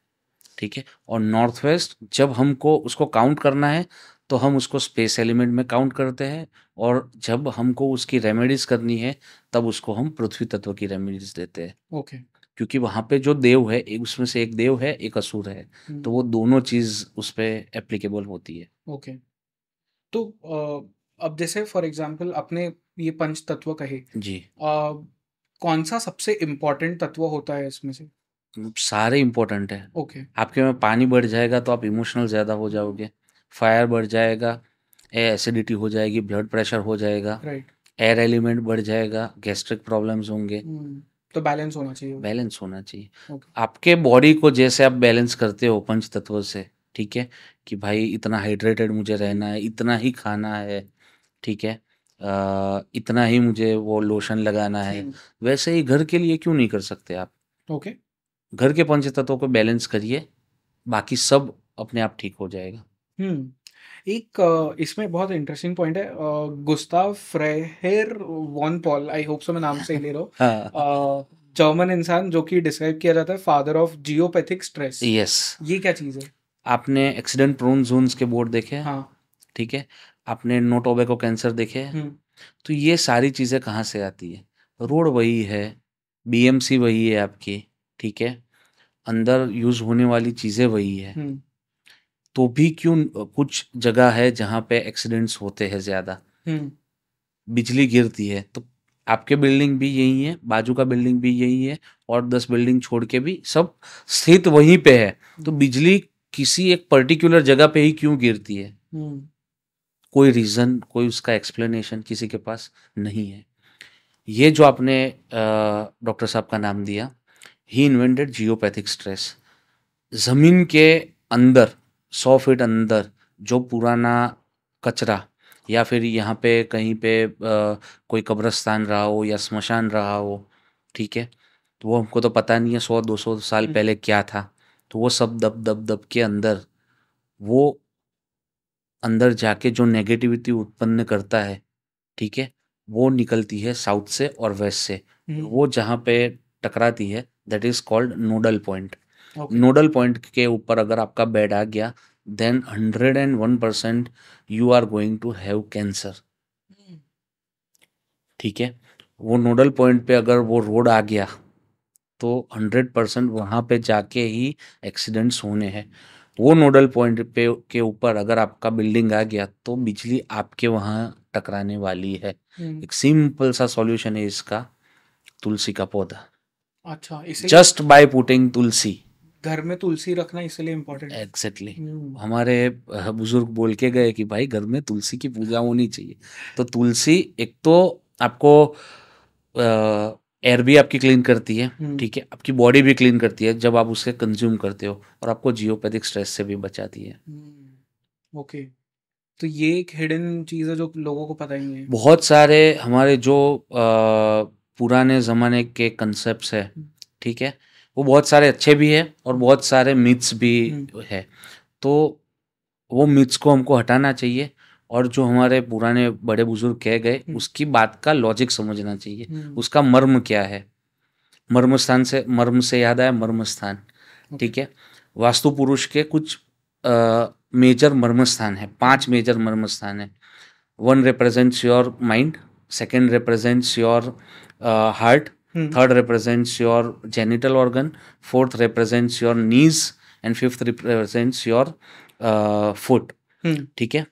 ठीक है। और नॉर्थ वेस्ट जब हमको उसको काउंट करना है तो हम उसको स्पेस एलिमेंट में काउंट करते हैं, और जब हमको उसकी रेमेडीज करनी है तब उसको हम पृथ्वी तत्व की रेमेडीज देते हैं। ओके। क्योंकि वहाँ पे जो देव है, एक उसमें से एक देव है, एक असुर है, तो वो दोनों चीज़ उस पे एप्लीकेबल होती है। ओके। तो अब जैसे फॉर एग्जांपल अपने ये पंच तत्व कहे, जी, कौन सा सबसे इम्पोर्टेंट तत्व होता है इसमें से? सारे इम्पोर्टेंट है। ओके। आपके में पानी बढ़ जाएगा तो आप इमोशनल ज़्यादा हो जाओगे, फायर बढ़ जाएगा, एसिडिटी हो जाएगी, ब्लड प्रेशर हो जाएगा, राइट। एयर एलिमेंट बढ़ जाएगा, गैस्ट्रिक प्रॉब्लम्स होंगे। तो बैलेंस होना चाहिए। बैलेंस होना चाहिए। ओके। आपके बॉडी को जैसे आप बैलेंस करते हो पंच तत्व से, ठीक है, कि भाई इतना हाइड्रेटेड मुझे रहना है, इतना ही खाना है, ठीक है, इतना ही मुझे वो लोशन लगाना है, वैसे ही घर के लिए क्यों नहीं कर सकते आप? ओके। घर के पंच तत्वों को बैलेंस करिए, बाकी सब अपने आप ठीक हो जाएगा। एक इसमें बहुत इंटरेस्टिंग पॉइंट है, Gustav Freiherr von Paul, I hope so मैं नाम सही ले रहा हाँ, हूँ, जर्मन इंसान जो कि डिस्क्राइब किया जाता है father of geopathic stress. Yes. ये क्या चीज़ है? आपने एक्सीडेंट प्रोन जोन्स के बोर्ड देखे हैं? हाँ। ठीक है। आपने नो टोबैको कैंसर देखे हैं? तो ये सारी चीज़ें कहाँ से आती है? रोड वही है, बीएमसी वही है आपकी, ठीक है, अंदर यूज होने वाली चीज़ें वही है, तो भी क्यों कुछ जगह है जहाँ पे एक्सीडेंट्स होते हैं ज़्यादा, बिजली गिरती है तो आपके बिल्डिंग भी यही है, बाजू का बिल्डिंग भी यही है, और 10 बिल्डिंग छोड़ के भी सब स्थित वहीं पे है, तो बिजली किसी एक पर्टिकुलर जगह पे ही क्यों गिरती है? कोई रीजन, कोई उसका एक्सप्लेनेशन किसी के पास नहीं है। ये जो आपने डॉक्टर साहब का नाम दिया, ही इन्वेंटेड जियोपैथिक स्ट्रेस। जमीन के अंदर 100 फीट अंदर जो पुराना कचरा, या फिर यहाँ पे कहीं पे कोई कब्रिस्तान रहा हो या स्मशान रहा हो, ठीक है, तो वो हमको तो पता नहीं है 100-200 साल पहले क्या था, तो वो सब दब दब दब के अंदर, वो अंदर जाके जो नेगेटिविटी उत्पन्न करता है, ठीक है, वो निकलती है साउथ से और वेस्ट से। वो जहाँ पे टकराती है, that is called nodal point. Nodal point के ऊपर अगर आपका बेड आ गया, then 101% you are going to have cancer. ठीक है, वो नोडल पॉइंट पे अगर वो रोड आ गया तो 100% वहाँ पे जाके ही एक्सीडेंट्स होने हैं। वो नोडल पॉइंट पे के ऊपर अगर आपका बिल्डिंग आ गया तो बिजली आपके वहाँ टकराने वाली है। एक सिंपल सा सॉल्यूशन है इसका, तुलसी का पौधा। अच्छा, इसलिए जस्ट बाय पुटिंग तुलसी। घर में तुलसी रखना इसलिए इम्पोर्टेंट है। एग्जैक्टली। हमारे बुजुर्ग बोल के गए कि भाई घर में तुलसी की पूजा होनी चाहिए। तो तुलसी एक तो आपको एयर भी आपकी क्लीन करती है, ठीक है, आपकी बॉडी भी क्लीन करती है जब आप उसे कंज्यूम करते हो, और आपको जियोपैथिक स्ट्रेस से भी बचाती है। ओके, तो ये एक हिडन चीज है जो लोगों को पता ही नहीं है। बहुत सारे हमारे जो पुराने ज़माने के कंसेप्ट्स है, ठीक है, वो बहुत सारे अच्छे भी है और बहुत सारे मिथ्स भी है। तो वो मिथ्स को हमको हटाना चाहिए, और जो हमारे पुराने बड़े बुजुर्ग कह गए उसकी बात का लॉजिक समझना चाहिए, उसका मर्म क्या है। मर्म से याद आया मर्म स्थान, ठीक है। वास्तु पुरुष के कुछ मेजर मर्म स्थान है, 5 मेजर मर्म स्थान है। 1 represents your mind, 2nd represents your heart, 3rd represents your genital organ, 4th represents your knees, and 5th represents your foot। ठीक है,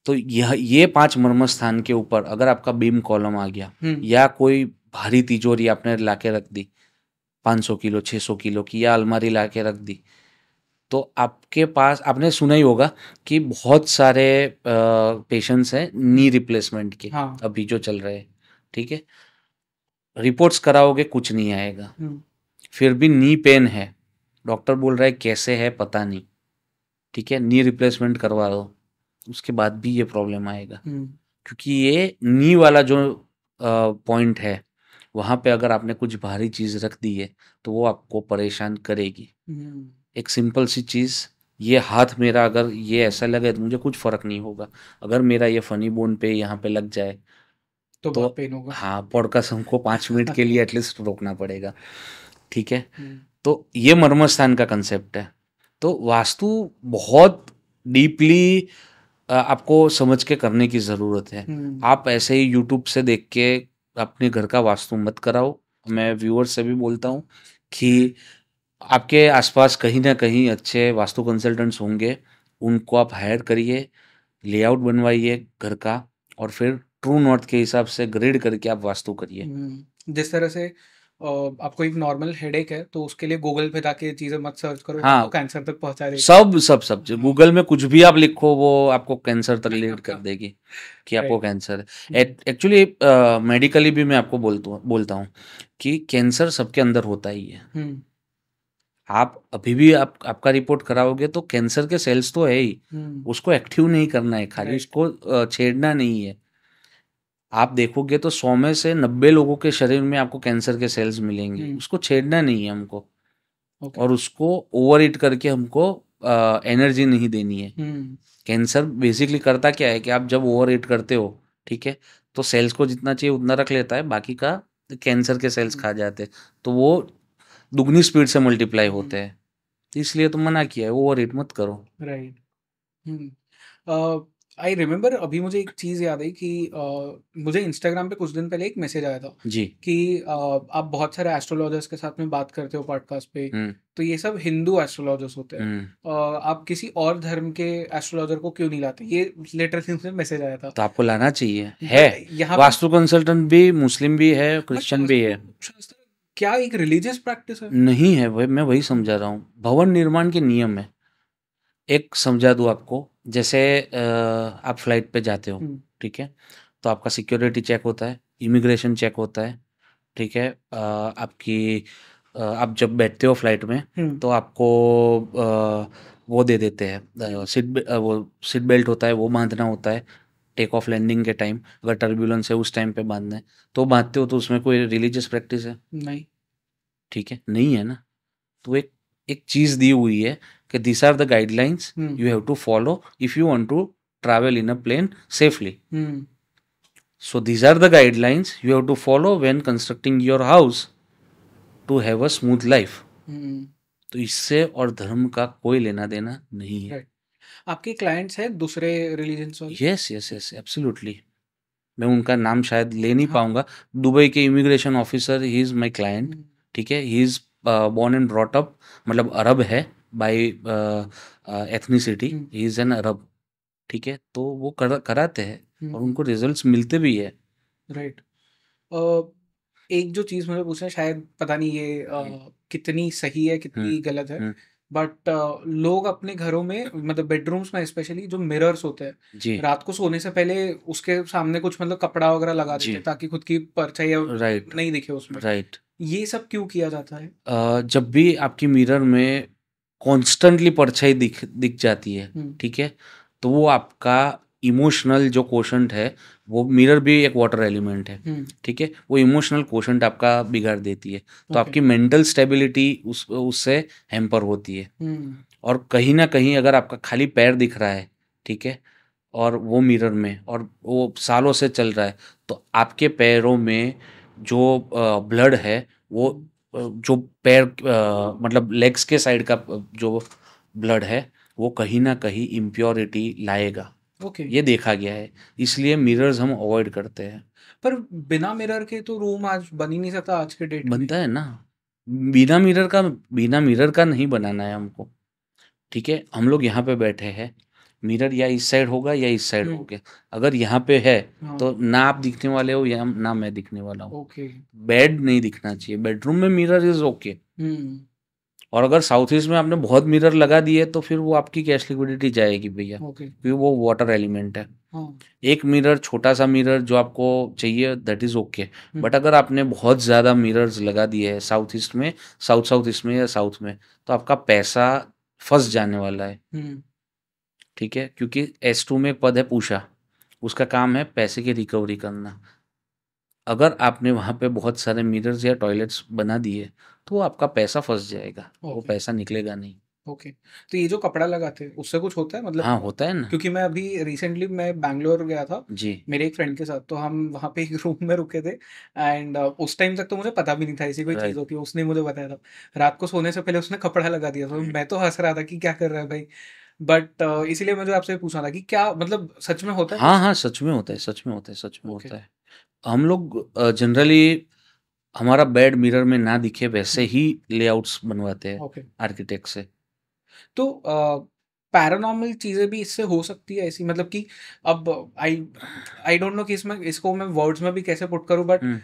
तो ये 5 मर्म स्थान के ऊपर अगर आपका बीम कॉलम आ गया, या कोई भारी तिजोरी आपने लाके रख दी 500 किलो 600 किलो की, या अलमारी लाके रख दी, तो आपके पास, आपने सुना ही होगा कि बहुत सारे पेशेंट्स हैं नी रिप्लेसमेंट के, हाँ। अभी जो चल रहे हैं, ठीक है, रिपोर्ट्स कराओगे कुछ नहीं आएगा, फिर भी नी पेन है, डॉक्टर बोल रहा है कैसे है पता नहीं, ठीक है, नी रिप्लेसमेंट करवा दो, उसके बाद भी ये प्रॉब्लम आएगा, क्योंकि ये नी वाला जो पॉइंट है, वहाँ पे अगर आपने कुछ भारी चीज़ रख दी है तो वो आपको परेशान करेगी। एक सिंपल सी चीज़, ये हाथ मेरा अगर ये ऐसा लगे तो मुझे कुछ फ़र्क नहीं होगा, अगर मेरा ये फनी बोन पे यहाँ पे लग जाए तो बहुत पेन होगा। हाँ, पॉडकास्ट हमको 5 मिनट के लिए एटलीस्ट रोकना पड़ेगा, ठीक है। तो ये मर्म स्थान का कंसेप्ट है। तो वास्तु बहुत डीपली आपको समझ के करने की ज़रूरत है। आप ऐसे ही यूट्यूब से देख के अपने घर का वास्तु मत कराओ। मैं व्यूअर्स से भी बोलता हूँ कि आपके आसपास कहीं ना कहीं अच्छे वास्तु कंसल्टेंट्स होंगे, उनको आप हायर करिए, लेआउट बनवाइए घर का, और फिर ट्रू नॉर्थ के हिसाब से ग्रेड करके आप वास्तु करिए। जिस तरह से आपको एक नॉर्मल हेडेक है तो उसके लिए गूगल पे जाके चीजें मत सर्च करो, हाँ, आपको कैंसर तक पहुंचा देगी। सब गूगल में कुछ भी आप लिखो वो आपको कैंसर तक लीड कर देगी कि आपको कैंसर है। एक्चुअली मेडिकली भी मैं आपको बोलता हूँ कि कैंसर सबके अंदर होता ही है। आप अभी भी आपका रिपोर्ट कराओगे तो कैंसर के सेल्स तो है ही, उसको एक्टिव नहीं करना है, खाली उसको छेड़ना नहीं है। आप देखोगे तो 100 में से 90 लोगों के शरीर में आपको कैंसर के सेल्स मिलेंगे, उसको छेड़ना नहीं है हमको, और उसको ओवर ईट करके हमको एनर्जी नहीं देनी है। कैंसर बेसिकली करता क्या है कि आप जब ओवर ईट करते हो, ठीक है, तो सेल्स को जितना चाहिए उतना रख लेता है, बाकी का कैंसर के सेल्स खा जाते हैं, तो वो दुगनी स्पीड से मल्टीप्लाई होते हैं, इसलिए तो मना किया है ओवर ईट मत करो। राइट। आई रिमेम्बर, अभी मुझे एक चीज़ याद आई कि मुझे इंस्टाग्राम पे कुछ दिन पहले एक मैसेज आया था जी। कि आप बहुत सारे एस्ट्रोलॉजर्स के साथ में बात करते हो पॉडकास्ट पे, हुँ, तो ये सब हिंदू एस्ट्रोलॉजर्स होते हैं। हुँ। आप किसी और धर्म के एस्ट्रोलॉजर को क्यों नहीं लाते? ये लिटरली मुझे मैसेज आया था। तो आपको लाना चाहिए, है। बट यहाँ पे वास्तु कंसल्टेंट भी मुस्लिम भी है, बट क्रिश्चियन भी है। शास्त्र क्या एक रिलीजियस प्रैक्टिस है? नहीं है, वही मैं वही समझा रहा हूँ। भवन निर्माण के नियम है। एक समझा दूँ आपको, जैसे आप फ्लाइट पे जाते हो, हुँ, ठीक है? तो आपका सिक्योरिटी चेक होता है, इमिग्रेशन चेक होता है, ठीक है? आप जब बैठते हो फ्लाइट में, हुँ, तो आपको वो दे देते हैं, वो सीट बेल्ट होता है, वो बाँधना होता है, टेक ऑफ लैंडिंग के टाइम। अगर टर्बुलेंस है, उस टाइम पे बाँधना है, तो बाँधते हो, तो उसमें कोई रिलीजियस प्रैक्टिस है? नहीं। ठीक है, नहीं है ना। तो एक एक चीज़ दी हुई है कि this are the guidelines hmm, you have to follow if you want to travel in a plane safely. Hmm, so these are the guidelines you have to follow when constructing your house to have a smooth life. Hmm, तो इससे और धर्म का कोई लेना देना नहीं है। राइट। आपके क्लाइंट्स हैं दूसरे रिलीजन्स वाले? Yes yes yes absolutely. मैं उनका नाम शायद ले नहीं हाँ। पाऊंगा। दुबई के immigration officer, he is my client. Hmm, ठीक है, he is born and brought up, मतलब अरब है by ethnicity, hmm, he is an Arab. ठीक है, तो वो कराते हैं हुँ, और उनको रिजल्ट्स मिलते भी है। राइट। अ, एक जो चीज़ मुझे पूछना है, शायद पता नहीं ये हम्म, कितनी सही है, हम्म, कितनी गलत है, हम्म, बट लोग अपने घरों में मतलब बेडरूम्स में स्पेशली जो मिरर्स होते हैं, जी रात को सोने से पहले उसके सामने कुछ मतलब कपड़ा वगैरह लगा देते जी हैं ताकि खुद की परछाई या राइट नहीं दिखे उसमें। राइट। ये सब क्यों किया जाता है? जब भी आपकी मिरर में कॉन्स्टेंटली परछाई दिख दिख जाती है, हुँ, ठीक है, तो वो आपका इमोशनल जो कोशंट है, वो मिरर भी एक वाटर एलिमेंट है, हुँ, ठीक है, वो इमोशनल कोशंट आपका बिगाड़ देती है। तो ओके। आपकी मेंटल स्टेबिलिटी उससे हैम्पर होती है। हुँ, और कहीं ना कहीं अगर आपका खाली पैर दिख रहा है, ठीक है, और वो मिरर में, और वो सालों से चल रहा है, तो आपके पैरों में जो ब्लड है, वो हुँ, जो पैर मतलब लेग्स के साइड का जो ब्लड है, वो कहीं ना कहीं इम्प्योरिटी लाएगा। ओके। ये देखा गया है, इसलिए मिरर्स हम अवॉइड करते हैं। पर बिना मिरर के तो रूम आज बन ही नहीं सकता आज के डेट में। बनता है ना, बिना मिरर का नहीं बनाना है हमको। ठीक है, हम लोग यहाँ पे बैठे हैं, मिरर या इस साइड होगा या इस साइड हुँ, होगा। अगर यहाँ पे है, हाँ, तो ना आप दिखने वाले हो या ना मैं दिखने वाला हूँ। ओके। बेड नहीं दिखना चाहिए, बेडरूम में मिरर इज ओके। हुँ, और अगर साउथ ईस्ट में आपने बहुत मिरर लगा दिए, तो फिर वो आपकी कैश लिक्विडिटी जाएगी भैया, ओके। क्योंकि वो वाटर एलिमेंट है। हाँ, एक मिरर, छोटा सा मिरर जो आपको चाहिए, that is okay. Hmm, but अगर आपने बहुत ज़्यादा मिरर्स लगा दिए हैं साउथ ईस्ट में, साउथ ईस्ट में या साउथ में, तो आपका पैसा फंस जाने वाला है। हुँ, ठीक है, क्योंकि S2 में एक पद है पूषा, उसका काम है पैसे की रिकवरी करना। अगर आपने वहाँ पे बहुत सारे मिरर्स या टॉयलेट्स बना दिए, तो वो आपका पैसा फंस जाएगा, वो ओके, पैसा निकलेगा नहीं। ओके। तो ये जो कपड़ा लगाते हैं, उससे कुछ होता है मतलब? हाँ, होता है ना। क्योंकि मैं अभी रिसेंटली मैं बैंगलोर गया था, जी मेरे एक फ्रेंड के साथ, तो हम वहाँ पे एक रूम में रुके थे एंड उस टाइम तक तो मुझे पता भी नहीं था ऐसी कोई चीज़ राइट। होती है, उसने मुझे बताया था। रात को सोने से पहले उसने कपड़ा लगा दिया था, मैं तो हँस रहा था कि क्या कर रहा है भाई? बट इसीलिए मुझे आपसे पूछना था कि क्या मतलब सच में होता है हाँ कुछ? हाँ, सच में होता है, सच में होता है, सच में ओके, होता है। हम लोग जनरली हमारा बेड मिरर में ना दिखे वैसे हुँ, ही लेआउट्स बनवाते हैं ओके। आर्किटेक्ट से। तो पैरानॉर्मल चीज़ें भी इससे हो सकती है ऐसी, मतलब कि अब आई आई डोंट नो कि इसमें इसको मैं वर्ड्स में भी कैसे पुट करूँ, बट हुँ।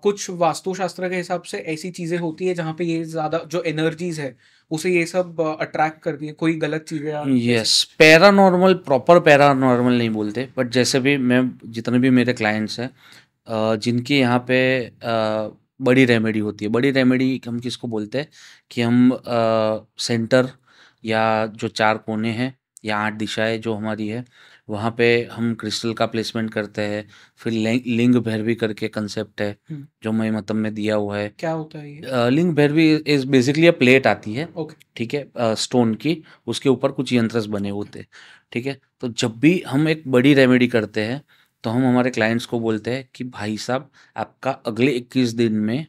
कुछ वास्तुशास्त्र के हिसाब से ऐसी चीज़ें होती है जहाँ पे ये ज़्यादा जो एनर्जीज़ है, उसे ये सब अट्रैक्ट करती है, कोई गलत चीज़ें या ऐसी? यस, पैरानॉर्मल, प्रॉपर पैरानॉर्मल नहीं बोलते, बट जैसे भी मैं, जितने भी मेरे क्लाइंट्स हैं, जिनके यहाँ पे बड़ी रेमेडी होती है, बड़ी रेमेडी हम किसको बोलते हैं, कि हम सेंटर या जो चार कोने हैं या आठ दिशाएं जो हमारी है, वहाँ पे हम क्रिस्टल का प्लेसमेंट करते हैं। फिर लिंग भैरवी करके कंसेप्ट है, हुँ, जो मई मतम में दिया हुआ है। क्या होता है ये? लिंग Bhairavi is basically a plate आती है, ओके, ठीक है, स्टोन की, उसके ऊपर कुछ यंत्रस बने होते हैं। ठीक है, तो जब भी हम एक बड़ी रेमेडी करते हैं, तो हम हमारे क्लाइंट्स को बोलते हैं कि भाई साहब, आपका अगले 21 दिन में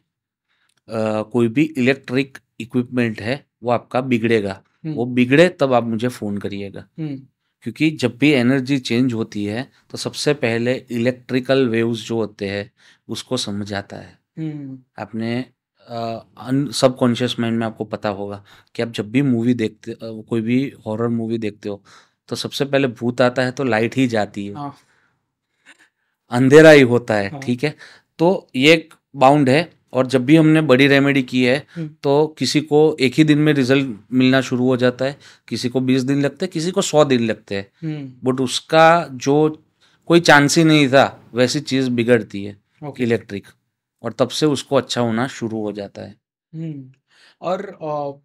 कोई भी इलेक्ट्रिक इक्विपमेंट है, वो आपका बिगड़ेगा। हुँ, वो बिगड़े तब आप मुझे फ़ोन करिएगा। हुँ, क्योंकि जब भी एनर्जी चेंज होती है तो सबसे पहले इलेक्ट्रिकल वेव्स जो होते हैं उसको समझ आता है। आपने सबकॉन्शियस माइंड में आपको पता होगा कि आप जब भी मूवी देखते कोई भी हॉरर मूवी देखते हो तो सबसे पहले भूत आता है तो लाइट ही जाती है, हाँ अंधेरा ही होता है, हाँ ठीक है। तो ये एक बाउंड है। और जब भी हमने बड़ी रेमेडी की है तो किसी को एक ही दिन में रिजल्ट मिलना शुरू हो जाता है, किसी को 20 दिन लगते हैं, किसी को 100 दिन लगते हैं। बट उसका जो कोई चांस ही नहीं था वैसी चीज बिगड़ती है ओके इलेक्ट्रिक, और तब से उसको अच्छा होना शुरू हो जाता है। और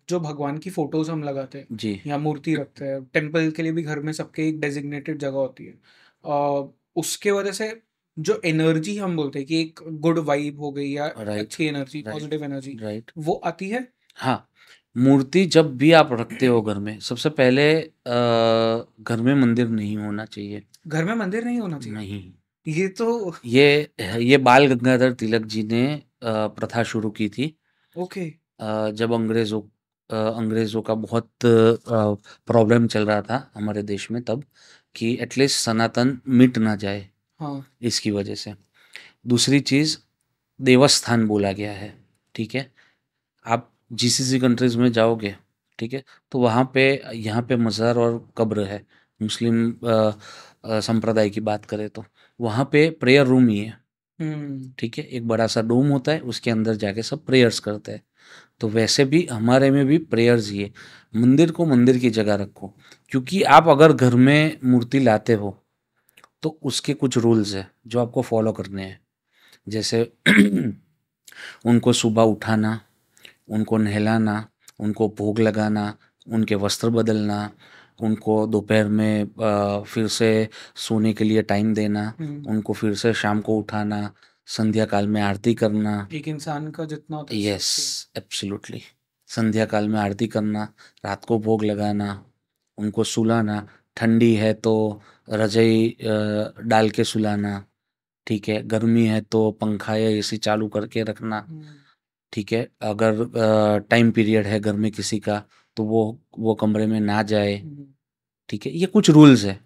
जो भगवान की फोटोज हम लगाते हैं जी या मूर्ति रखते हैं, टेम्पल के लिए भी घर में सबके एक डेजिग्नेटेड जगह होती है। उसके वजह से जो एनर्जी हम बोलते हैं कि एक गुड वाइब हो गई या राइट अच्छी energy, right positive energy, right. वो आती है। हाँ, मूर्ति जब भी आप रखते हो घर में, सबसे पहले घर में मंदिर नहीं होना चाहिए। घर में मंदिर नहीं होना चाहिए, नहीं, ये तो ये बाल गंगाधर तिलक जी ने प्रथा शुरू की थी। ओके। जब अंग्रेज़ों का बहुत प्रॉब्लम चल रहा था हमारे देश में तब, कि एटलीस्ट सनातन मिट ना जाए, हाँ इसकी वजह से। दूसरी चीज़, देवस्थान बोला गया है, ठीक है। आप जीसीसी कंट्रीज़ में जाओगे, ठीक है, तो वहाँ पे यहाँ पे मज़ार और कब्र है। मुस्लिम संप्रदाय की बात करें तो वहाँ पे प्रेयर रूम ही है, ठीक है। एक बड़ा सा डोम होता है, उसके अंदर जाके सब प्रेयर्स करते हैं। तो वैसे भी हमारे में भी प्रेयर्स ही है। मंदिर को मंदिर की जगह रखो, क्योंकि आप अगर घर में मूर्ति लाते हो तो उसके कुछ रूल्स है जो आपको फॉलो करने हैं। जैसे उनको सुबह उठाना, उनको नहलाना, उनको भोग लगाना, उनके वस्त्र बदलना, उनको दोपहर में फिर से सोने के लिए टाइम देना, उनको फिर से शाम को उठाना, संध्या काल में आरती करना। एक इंसान का जितना होता है यस, एब्सोल्युटली। संध्या काल में आरती करना, रात को भोग लगाना, उनको सुलाना, ठंडी है तो रजाई डाल के सुलाना, ठीक है। गर्मी है तो पंखा या एसी चालू करके रखना, ठीक है। अगर टाइम पीरियड है घर में किसी का तो वो कमरे में ना जाए, ठीक है। ये कुछ रूल्स है।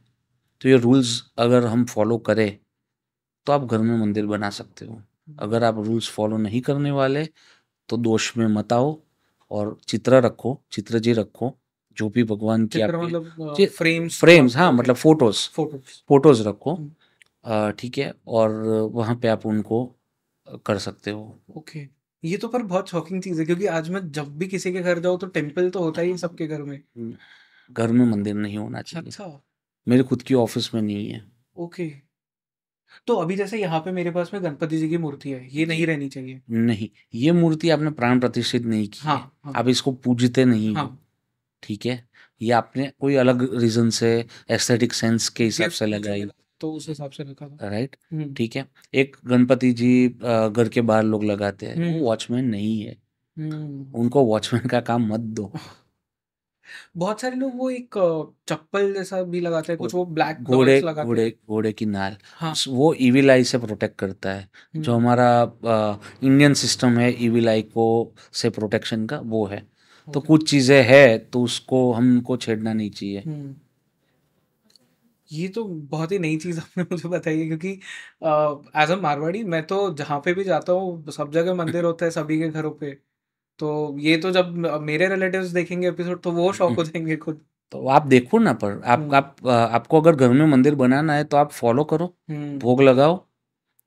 तो ये रूल्स अगर हम फॉलो करें तो आप घर में मंदिर बना सकते हो। अगर आप रूल्स फॉलो नहीं करने वाले तो दोष में मत आओ, और चित्र रखो, चित्र जी रखो, जो भी भगवान की चित्र आपके मतलब फ्रेम्स फ्रेम्स, हाँ, मतलब फोटोज, फोटोज। फोटोज रखो, ठीक है। और वहाँ पे आप उनको कर सकते हो। ओके, ये तो पर बहुत शॉकिंग चीज है, क्योंकि आज मैं जब भी किसी के घर जाऊँ तो टेम्पल तो होता ही है सबके घर में। घर में मंदिर नहीं होना चाहिए। अच्छा, मेरे खुद की ऑफिस में नहीं है। ओके। तो अभी जैसे यहाँ पे मेरे पास में गणपति जी की मूर्ति है, ये नहीं रहनी चाहिए। नहीं, ये मूर्ति आपने प्राण प्रतिष्ठित नहीं की हाँ है, हाँ आप इसको पूजते नहीं हाँ। हो, ठीक है। ये आपने कोई अलग रीजन से, एस्थेटिक सेंस के हिसाब से गिफ्ट मुझे लगाई, मिला तो उस हिसाब से रखा था। राइट, हम्म ठीक है। एक गणपति जी घर के बाहर लोग लगाते हैं, वो हम्म वॉचमैन नहीं है, हम्म। उनको वॉचमैन का काम मत दो। बहुत सारे लोग वो एक चप्पल जैसा भी लगाते हैं, वो कुछ वो ब्लैक घोड़े डॉट्स लगाते घोड़े हैं। घोड़े की नाल, हाँ। वो इविल आई से प्रोटेक्ट करता है। जो हम्म। हमारा इंडियन सिस्टम है इविल आई को से प्रोटेक्शन का, वो है। तो ओके। कुछ चीज़ें है तो उसको हमको छेड़ना नहीं चाहिए। ये तो बहुत ही नई चीज़ आपने मुझे बताई है, क्योंकि एज अ मारवाड़ी मैं तो जहाँ पे भी जाता हूँ सब जगह मंदिर होता है सभी के घरों पे। तो ये तो जब मेरे रिलेटिव्स देखेंगे एपिसोड तो वो शॉक हो जाएंगे खुद। तो आप देखो ना, पर हम्म आपको अगर घर में मंदिर बनाना है तो आप फॉलो करो, हम्म। भोग लगाओ।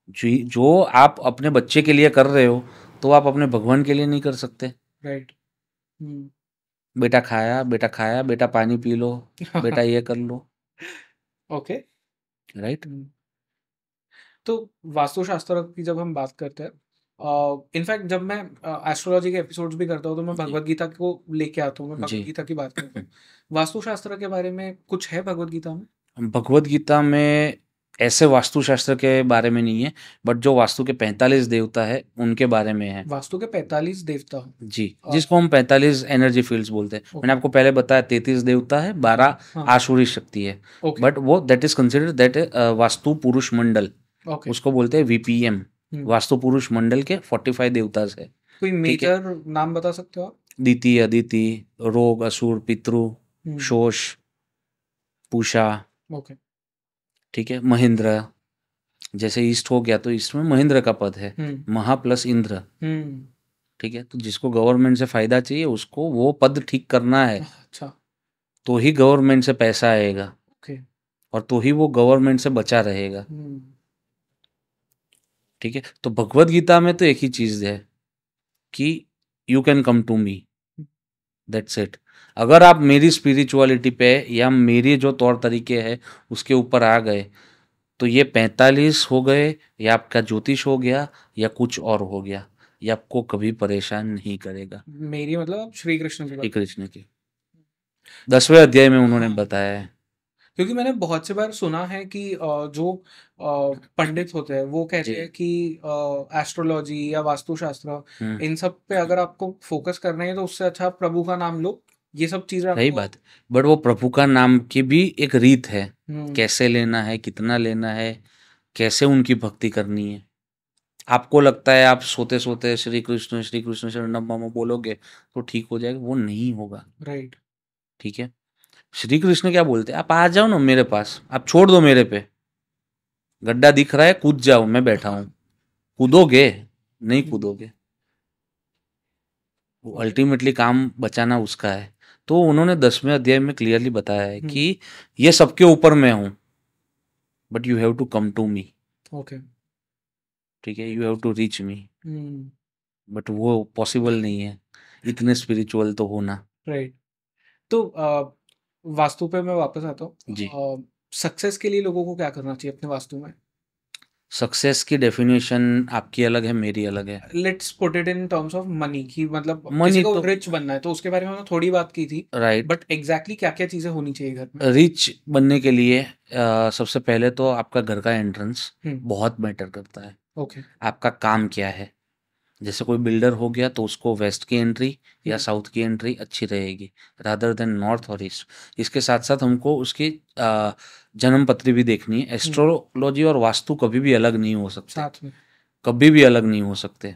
जो आप अपने बच्चे के लिए कर रहे हो तो आप अपने भगवान के लिए नहीं कर सकते। राइट। हम्म। बेटा खाया, बेटा खाया, बेटा पानी पी लो, बेटा ये कर लो, ओके। राइट। तो वास्तुशास्त्र की जब हम बात करते हैं, इनफैक्ट जब मैं एस्ट्रोलॉजी के एपिसोड्स भी करता हूँ तो मैं जी भगवत गीता को लेके आता हूँ, मैं जी। भगवत गीता की बात करता हूँ। वास्तुशास्त्र के बारे में कुछ है भगवत गीता में? भगवत गीता में ऐसे वास्तुशास्त्र के बारे में नहीं है, बट जो वास्तु के 45 देवता है उनके बारे में है। वास्तु के 45 देवता? जी, जिसको हम 45 एनर्जी फील्ड्स बोलते हैं। मैंने आपको पहले बताया 33 देवता है, 12 हाँ आसुरी शक्ति है। ओके बट वो that is consider that vastu पुरुष मंडल, ओके। उसको बोलते हैं वीपीएम। वास्तु पुरुष मंडल के 45 देवता है, कोई ठीक है। मेजर नाम बता सकते हो आप? दिति, अदिति, रोग, असुर, पितृ, हम्म शोष, पूषा, ओके। ठीक है, महेंद्र। जैसे ईस्ट हो गया तो ईस्ट में महेंद्र का पद है, महा प्लस इंद्र, ठीक है। तो जिसको गवर्नमेंट से फायदा चाहिए उसको वो पद ठीक करना है, अच्छा। तो ही गवर्नमेंट से पैसा आएगा, ओके। और तो ही वो गवर्नमेंट से बचा रहेगा, ठीक है। तो भगवत गीता में तो एक ही चीज है कि you can come to me, that's it. अगर आप मेरी स्पिरिचुअलिटी पे या मेरी जो तौर तरीके हैं उसके ऊपर आ गए, तो ये 45 हो गए या आपका ज्योतिष हो गया या कुछ और हो गया, ये आपको कभी परेशान नहीं करेगा। मेरी मतलब आप श्री कृष्ण की श्री बात। कृष्ण की 10वें अध्याय में उन्होंने हाँ, बताया है। क्योंकि मैंने बहुत से बार सुना है कि जो पंडित होते हैं वो कहते जी। हैं कि एस्ट्रोलॉजी या वास्तुशास्त्र हम्म, इन सब पे अगर आपको फोकस करना है तो उससे अच्छा आप प्रभु का नाम लो, ये सब चीजें सही आपको। बात है। बट वो प्रभु का नाम की भी एक रीत है, हम्म। कैसे लेना है, कितना लेना है, कैसे उनकी भक्ति करनी है। आपको लगता है आप सोते सोते श्री कृष्ण शरणम मम बोलोगे तो ठीक हो जाएगा, वो नहीं होगा, राइट। ठीक है। श्री कृष्ण क्या बोलते हैं, आप आ जाओ ना मेरे पास, आप छोड़ दो मेरे पे, गड्ढा दिख रहा है कूद जाओ, मैं बैठा हूं। कूदोगे? नहीं कूदोगे। वो ओके। अल्टीमेटली काम बचाना उसका है। तो उन्होंने 10वें अध्याय में क्लियरली बताया है हम्म। कि ये सबके ऊपर मैं हूं, but you have to come to me, okay. ठीक है, you have to reach me. Hmm. But वो पॉसिबल नहीं है, इतने स्पिरिचुअल तो होना। राइट। तो वास्तु पे मैं वापस आता जी। हूँ। सक्सेस के लिए लोगों को क्या करना चाहिए अपने वास्तु में? सक्सेस की डेफिनेशन आपकी अलग है, मेरी अलग है। Let's put it in terms of money, कि मतलब किसी मनी को तो रिच बनना है तो उसके बारे में हमने थोड़ी बात की थी, राइट। बट एग्जैक्टली क्या क्या चीजें होनी चाहिए घर में? रिच बनने के लिए सबसे पहले तो आपका घर का एंट्रेंस हम्म। बहुत मैटर करता है। ओके। आपका काम क्या है, जैसे कोई बिल्डर हो गया तो उसको वेस्ट की एंट्री या हम्म। साउथ की एंट्री अच्छी रहेगी रादर देन नॉर्थ और ईस्ट। इसके साथ साथ हमको उसकी जन्म पत्री भी देखनी है। हम्म। एस्ट्रोलॉजी और वास्तु कभी भी अलग नहीं हो सकते, साथ में। कभी भी अलग नहीं हो सकते,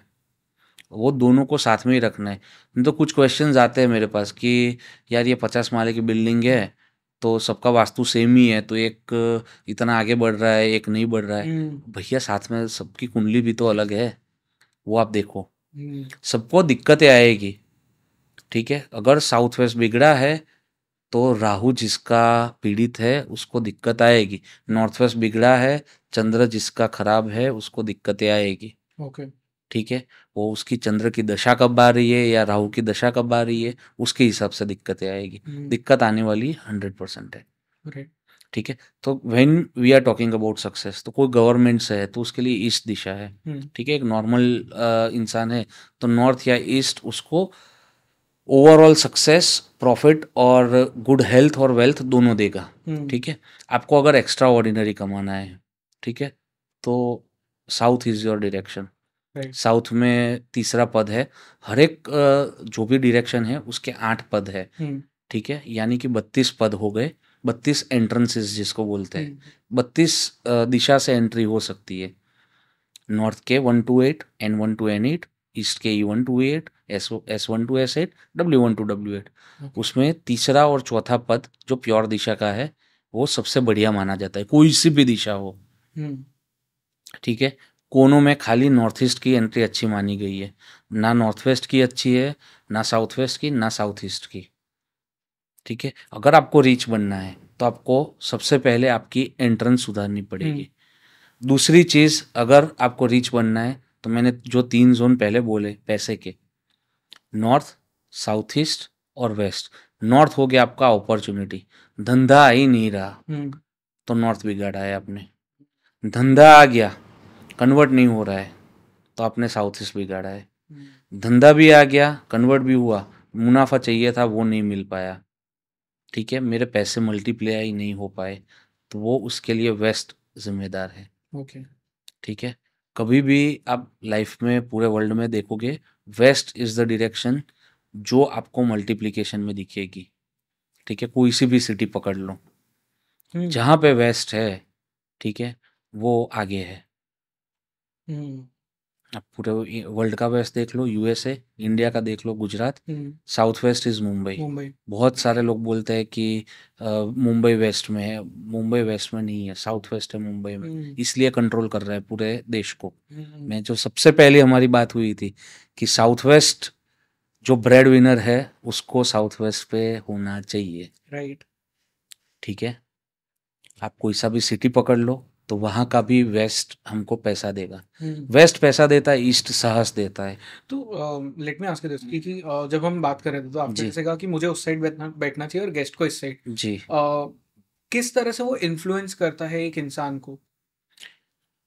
वो दोनों को साथ में ही रखना है। नहीं तो कुछ क्वेश्चंस आते हैं मेरे पास कि यार ये 50 माले की बिल्डिंग है, तो सबका वास्तु सेम ही है, तो एक इतना आगे बढ़ रहा है एक नहीं बढ़ रहा है। हम्म। भैया साथ में सबकी कुंडली भी तो अलग है, वो आप देखो, हम्म। सबको दिक्कतें आएगी, ठीक है। अगर साउथ वेस्ट बिगड़ा है तो राहु जिसका पीड़ित है उसको दिक्कत आएगी। नॉर्थ वेस्ट बिगड़ा है, चंद्र जिसका खराब है उसको दिक्कतें आएगी, ओके। ठीक है। वो उसकी चंद्र की दशा कब आ रही है या राहु की दशा कब आ रही है, उसके हिसाब से दिक्कतें आएगी। हम्म। दिक्कत आने वाली 100% है, राइट। ठीक है। तो when we are talking about success, तो कोई गवर्नमेंट से है तो उसके लिए ईस्ट दिशा है, हम्म। ठीक है। एक नॉर्मल इंसान है तो नॉर्थ या ईस्ट उसको ओवरऑल सक्सेस, प्रॉफिट और गुड हेल्थ और वेल्थ दोनों देगा, हम्म। ठीक है। आपको अगर एक्स्ट्रा ऑर्डिनरी कमाना है, ठीक है, तो south is your direction. Right. South में तीसरा पद है। हर एक जो भी डायरेक्शन है उसके 8 पद है, हम्म। ठीक है, यानी कि 32 पद हो गए, 32 एंट्रेंसेस जिसको बोलते हैं। हम्म। 32 दिशा से एंट्री हो सकती है। नॉर्थ के 1 to 8, N1 to N8, east के E1 to E8, S1 to S8, W1 to W8। Okay. उसमें तीसरा और चौथा पद जो प्योर दिशा का है वो सबसे बढ़िया माना जाता है, कोई सी भी दिशा हो, हम्म। ठीक है। कोनों में खाली नॉर्थ ईस्ट की एंट्री अच्छी मानी गई है, ना नॉर्थ वेस्ट की अच्छी है, ना साउथ वेस्ट की, ना साउथ ईस्ट की, ठीक है। अगर आपको रीच बनना है तो आपको सबसे पहले आपकी एंट्रेंस सुधारनी हम्म। पड़ेगी। दूसरी चीज़, अगर आपको रीच बनना है तो मैंने जो 3 जोन पहले बोले पैसे के, नॉर्थ, साउथ ईस्ट और वेस्ट। नॉर्थ हो गया आपका अपॉर्चुनिटी, धंधा आ ही नहीं रहा हम्म। तो नॉर्थ बिगाड़ा है आपने। धंधा आ गया, कन्वर्ट नहीं हो रहा है, तो आपने साउथ ईस्ट बिगाड़ा है। हम्म। धंधा भी आ गया, कन्वर्ट भी हुआ, मुनाफा चाहिए था वो नहीं मिल पाया, ठीक है, मेरे पैसे मल्टीप्लाई नहीं हो पाए, तो वो उसके लिए वेस्ट जिम्मेदार है, ओके। ठीक है। कभी भी आप लाइफ में पूरे वर्ल्ड में देखोगे, वेस्ट इज द डायरेक्शन जो आपको मल्टीप्लिकेशन में दिखेगी, ठीक है। कोई सी भी सिटी पकड़ लो, हम्म। जहाँ पे वेस्ट है, ठीक है, वो आगे है। हम्म। आप पूरे वर्ल्ड का वेस्ट देख लो, यूएसए, इंडिया का देख लो, Gujarat, south west is Mumbai. Mumbai. बहुत सारे लोग बोलते हैं कि मुंबई वेस्ट में है, मुंबई वेस्ट में नहीं है, साउथ वेस्ट है मुंबई में, इसलिए कंट्रोल कर रहा है पूरे देश को। मैं जो सबसे पहले हमारी बात हुई थी कि साउथ वेस्ट जो ब्रेड विनर है उसको साउथ वेस्ट पे होना चाहिए। राइट। ठीक है, आप कोई सा भी सिटी पकड़ लो तो वहाँ का भी वेस्ट हमको पैसा देगा। वेस्ट पैसा देता है, ईस्ट साहस देता है। तो लेट मी आस्क दिस कि जब हम बात कर रहे थे तो आपने जी जैसे कहा कि मुझे उस साइड बैठना चाहिए और गेस्ट को इस साइड, जी, किस तरह से वो इन्फ्लुएंस करता है एक इंसान को?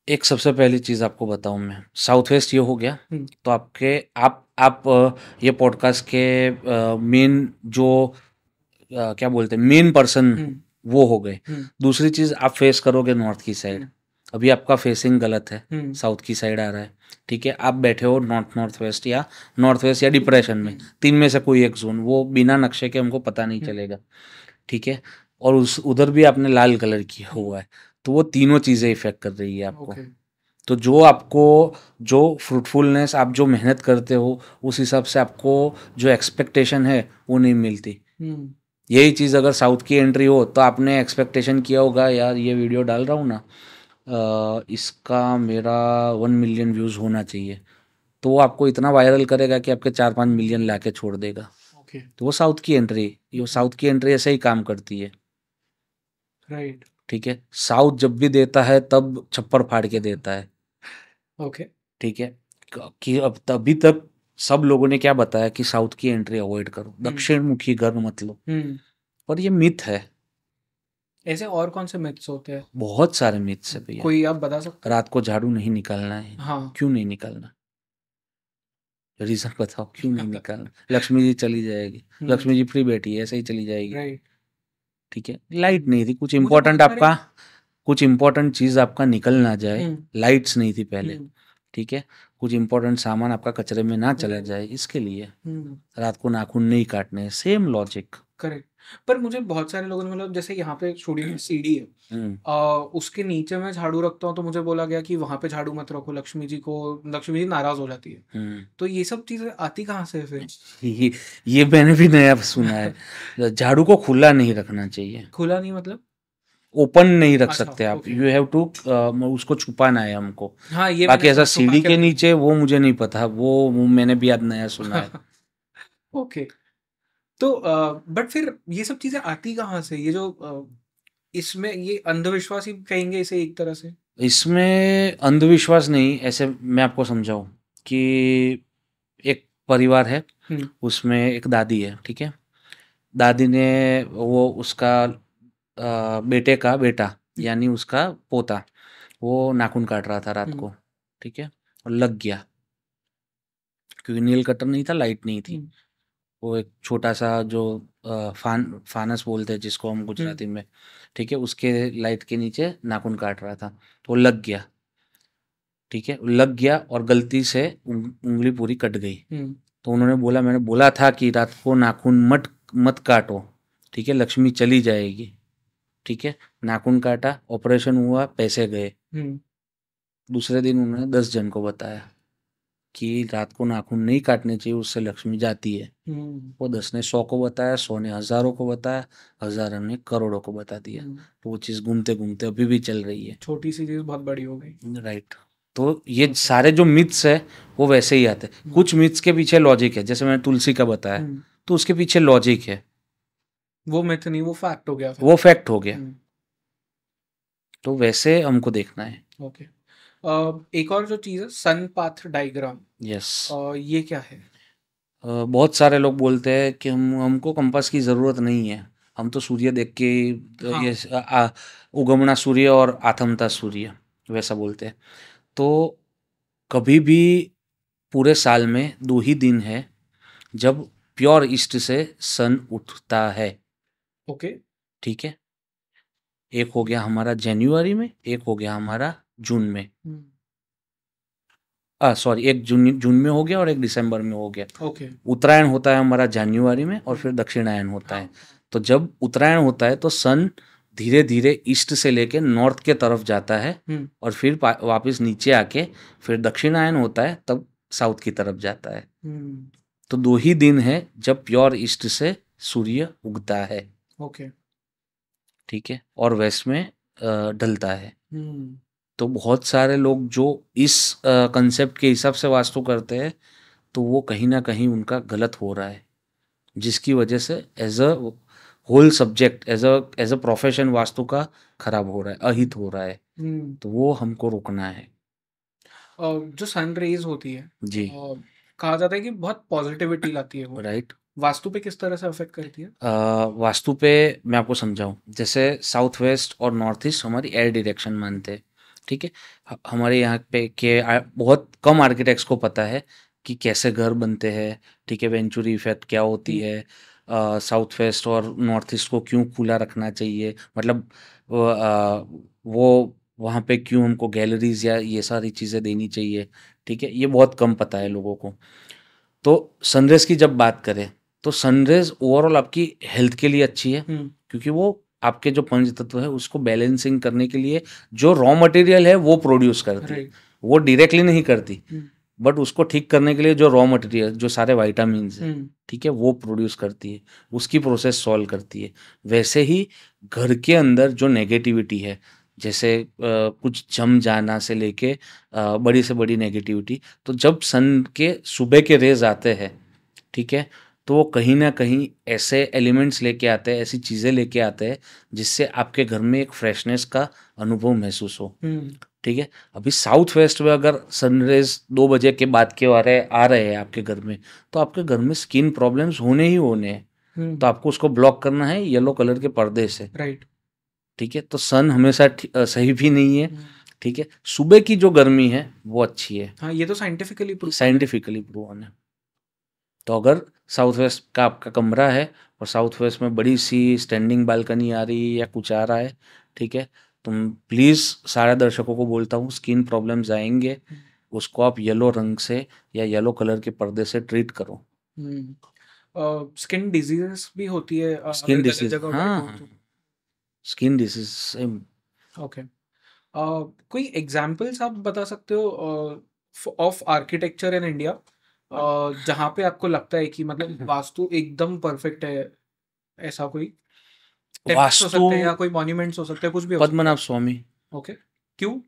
एक सबसे पहली चीज़ आपको बताऊं मैं, साउथ वेस्ट ये हो गया। तो आपके आप ये पॉडकास्ट के मेन जो क्या बोलते हैं मेन पर्सन वो हो गए। दूसरी चीज़, आप फेस करोगे नॉर्थ की साइड, अभी आपका फेसिंग गलत है, साउथ की साइड आ रहा है। ठीक है, आप बैठे हो नॉर्थ वेस्ट या डिप्रेशन में, तीन में से कोई एक जोन, वो बिना नक्शे के हमको पता नहीं चलेगा। ठीक है, और उस उधर भी आपने लाल कलर किया हुआ है, तो वो तीनों चीज़ें इफेक्ट कर रही है आपको। तो जो आपको जो फ्रूटफुलनेस, आप जो मेहनत करते हो उस हिसाब से आपको जो एक्सपेक्टेशन है वो नहीं मिलती। यही चीज़ अगर साउथ की एंट्री हो तो आपने एक्सपेक्टेशन किया होगा, यार ये वीडियो डाल रहा हूँ ना, इसका मेरा 1 मिलियन व्यूज़ होना चाहिए, तो वो आपको इतना वायरल करेगा कि आपके 4-5 मिलियन ला के छोड़ देगा। तो वो साउथ की एंट्री, ये साउथ की एंट्री ऐसे ही काम करती है। राइट। ठीक है, साउथ जब भी देता है तब छप्पर फाड़ के देता है। ओके। ठीक है, कि अब तभी तक सब लोगों ने क्या बताया कि साउथ की एंट्री अवॉइड करो, दक्षिण मुखी घर मत लो, और ये मिथ है। ऐसे और कौन से मिथ्स होते हैं? बहुत सारे मिथ्स है भैया। कोई आप बता सकते हैं? रात को झाड़ू नहीं निकालना है। हाँ। क्यों नहीं निकालना? रीजन बताओ, क्यों नहीं निकालना? लक्ष्मी जी चली जाएगी, लक्ष्मी जी फ्री बैठी है, ऐसे ही चली जाएगी। राइट। ठीक है, लाइट नहीं थी, कुछ इम्पोर्टेंट आपका, कुछ इम्पोर्टेंट चीज आपका निकल ना जाए, लाइट्स नहीं थी पहले। ठीक है, कुछ इम्पोर्टेंट सामान आपका कचरे में ना चला जाए, इसके लिए रात को नाखून नहीं काटने। Same logic. करेक्ट। पर मुझे बहुत सारे लोगों ने, मतलब जैसे यहाँ पे स्टूडियो में सीढ़ी है, उसके नीचे मैं झाड़ू रखता हूँ तो मुझे बोला गया कि वहां पे झाड़ू मत रखो, लक्ष्मी जी नाराज हो जाती है। तो ये सब चीजें आती कहाँ से फिर? ये मैंने भी नया सुना है। झाड़ू को खुला नहीं रखना चाहिए। खुला नहीं मतलब? ओपन नहीं रख अच्छा, सकते आप, ओके। यू हैव टू, उसको छुपाना है हमको। हाँ, ये बाकी मैंने ऐसा छुपा सीढ़ी के के रखा नीचे वो मुझे नहीं पता, वो मैंने भी आज नया सुना है। है। ओके। तो बट फिर ये सब चीजें आती कहाँ से? ये जो इसमें ये अंधविश्वास ही कहेंगे इसे एक तरह से? इसमें अंधविश्वास नहीं, ऐसे मैं आपको समझाऊं कि एक परिवार है, उसमें एक दादी है। ठीक है, दादी ने वो उसका बेटे का बेटा यानी उसका पोता, वो नाखून काट रहा था रात को। ठीक है, और लग गया, क्योंकि नील कटर नहीं था, लाइट नहीं थी। वो एक छोटा सा जो फानस बोलते हैं जिसको हम गुजराती में, ठीक है, उसके लाइट के नीचे नाखून काट रहा था, तो लग गया। ठीक है, लग गया और गलती से उंगली पूरी कट गई। तो उन्होंने बोला, मैंने बोला था कि रात को नाखून मत मत काटो, ठीक है, लक्ष्मी चली जाएगी। ठीक है, नाखून काटा, ऑपरेशन हुआ, पैसे गए। दूसरे दिन उन्होंने 10 जन को बताया कि रात को नाखून नहीं काटने चाहिए, उससे लक्ष्मी जाती है। वो 10 ने 100 को बताया, 100 ने हज़ारों को बताया, हज़ारों ने करोड़ों को बता दिया। तो वो चीज़ घूमते घूमते अभी भी चल रही है। छोटी सी चीज बहुत बड़ी हो गई। राइट। तो ये सारे जो मिथ्स है वो वैसे ही आते हैं। कुछ मिथ्स के पीछे लॉजिक है, जैसे मैंने तुलसी का बताया, तो उसके पीछे लॉजिक है। वो मिथ नहीं, वो फैक्ट हो गया। वो फैक्ट हो गया। तो वैसे हमको देखना है। ओके। एक और जो चीज है, सन पाथ डायग्राम। यस। ये क्या है? बहुत सारे लोग बोलते हैं कि हमको कंपास की ज़रूरत नहीं है, हम तो सूर्य देख के हाँ। ये उगमना सूर्य और आथमता सूर्य, वैसा बोलते हैं। तो कभी भी पूरे साल में 2 ही दिन है जब प्योर ईस्ट से सन उठता है। ओके। ठीक है, एक हो गया हमारा जनवरी में, एक हो गया हमारा जून में। सॉरी, एक जून में हो गया और एक दिसंबर में हो गया। ओके। उत्तरायण होता है हमारा जनवरी में और फिर दक्षिणायन होता है। तो जब उत्तरायण होता है तो सन धीरे धीरे ईस्ट से लेके नॉर्थ के तरफ जाता है और फिर वापस नीचे आके फिर दक्षिणायन होता है, तब साउथ की तरफ जाता है। तो 2 ही दिन है जब प्योर ईस्ट से सूर्य उगता है। ओके, ठीक है, और वेस्ट में ढलता है। तो बहुत सारे लोग जो इस कंसेप्ट के हिसाब से वास्तु करते हैं, तो वो कहीं ना कहीं उनका गलत हो रहा है, जिसकी वजह से as a whole subject, as a profession vastu का खराब हो रहा है, अहित हो रहा है। तो वो हमको रोकना है। जो सन रेज होती है जी, कहा जाता है कि बहुत पॉजिटिविटी लाती है वो, राइट। वास्तु पे किस तरह से अफेक्ट करती है? वास्तु पे मैं आपको समझाऊं, जैसे साउथ वेस्ट और नॉर्थ ईस्ट हमारी एयर डायरेक्शन मानते हैं। ठीक है, हमारे यहाँ पे के बहुत कम आर्किटेक्ट्स को पता है कि कैसे घर बनते हैं। ठीक है, वेंचुरी इफेक्ट क्या होती है, साउथ वेस्ट और नॉर्थ ईस्ट को क्यों खुला रखना चाहिए, मतलब वो वहाँ पे क्यों हमको गैलरीज या ये सारी चीज़ें देनी चाहिए। ठीक है, ये बहुत कम पता है लोगों को। तो सनरेज की जब बात करें, तो सनरेज ओवरऑल आपकी हेल्थ के लिए अच्छी है, क्योंकि वो आपके जो पंच तत्व है उसको बैलेंसिंग करने के लिए जो रॉ मटेरियल है वो प्रोड्यूस करती है। वो डायरेक्टली नहीं करती, बट उसको ठीक करने के लिए जो रॉ मटेरियल, जो सारे वाइटामिन है, ठीक है, वो प्रोड्यूस करती है, उसकी प्रोसेस सॉल्व करती है। वैसे ही घर के अंदर जो नेगेटिविटी है, जैसे कुछ जम जाना से लेके बड़ी से बड़ी नेगेटिविटी, तो जब सन के सुबह के रेज आते हैं, ठीक है, तो वो कहीं ना कहीं ऐसे एलिमेंट्स लेके आते हैं, ऐसी चीज़ें लेके आते हैं जिससे आपके घर में एक फ्रेशनेस का अनुभव महसूस हो। ठीक है, अभी साउथ वेस्ट में अगर सनरेज 2 बजे के बाद के आ रहे हैं आपके घर में, तो आपके घर में स्किन प्रॉब्लम्स होने ही होने हैं। तो आपको उसको ब्लॉक करना है येलो कलर के पर्दे से। राइट। ठीक है, तो सन हमेशा सही भी नहीं है। ठीक है, सुबह की जो गर्मी है वो अच्छी है। हाँ, ये तो साइंटिफिकली प्रूवन है। तो अगर साउथ वेस्ट का आपका कमरा है और साउथ वेस्ट में बड़ी सी स्टैंडिंग बालकनी आ रही है या कुछ आ रहा है, ठीक है, तुम प्लीज़ सारे दर्शकों को बोलता हूँ, स्किन प्रॉब्लम्स आएंगे, उसको आप येलो रंग से या येलो कलर के पर्दे से ट्रीट करो। स्किन डिजीजेस भी होती है स्किन डिसीज, हाँ, स्किन डिसीज सेम। ओके, कोई एग्जांपल्स आप बता सकते हो ऑफ आर्किटेक्चर इन इंडिया जहाँ पे आपको लगता है कि मतलब वास्तु एकदम परफेक्ट है? ऐसा कोई टेम्पल्स हो वास्तु, सकते हैं या कोई मॉन्यूमेंट्स हो सकते हैं, कुछ भी हो सकता पद्मनाभ स्वामी। है। ओके, क्यों?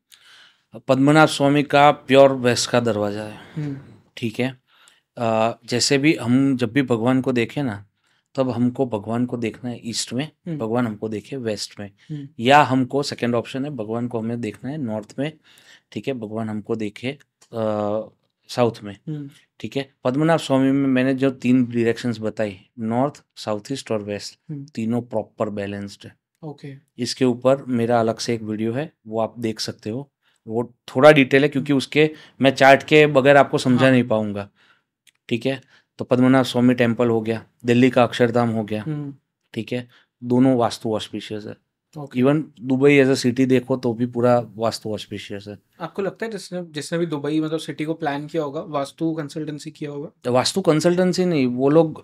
पद्मनाभ स्वामी का प्योर वेस्ट का दरवाजा है। ठीक है, जैसे भी हम जब भी भगवान को देखें ना, तब हमको भगवान को देखना है ईस्ट में, भगवान हमको देखे वेस्ट में, या हमको सेकंड ऑप्शन है भगवान को हमें देखना है नॉर्थ में। ठीक है, भगवान हमको देखे साउथ में। ठीक है, पद्मनाभ स्वामी में मैंने जो 3 डायरेक्शंस बताई, नॉर्थ, साउथ ईस्ट और वेस्ट, तीनों प्रॉपर बैलेंस्ड है। ओके, इसके ऊपर मेरा अलग से एक वीडियो है, वो आप देख सकते हो। वो थोड़ा डिटेल है क्योंकि उसके मैं चार्ट के बगैर आपको समझा नहीं पाऊंगा। ठीक है, तो पद्मनाभ स्वामी टेम्पल हो गया, दिल्ली का अक्षरधाम हो गया। ठीक है, दोनों वास्तु ऑस्पिशियस है। Even Dubai as a city देखो तो भी पूरा वास्तु ऑस्पिशियस है। आपको लगता है जिसने भी दुबई मतलब सिटी को प्लान किया होगा, वास्तु कंसल्टेंसी किया होगा? तो वास्तु कंसल्टेंसी नहीं, वो लोग,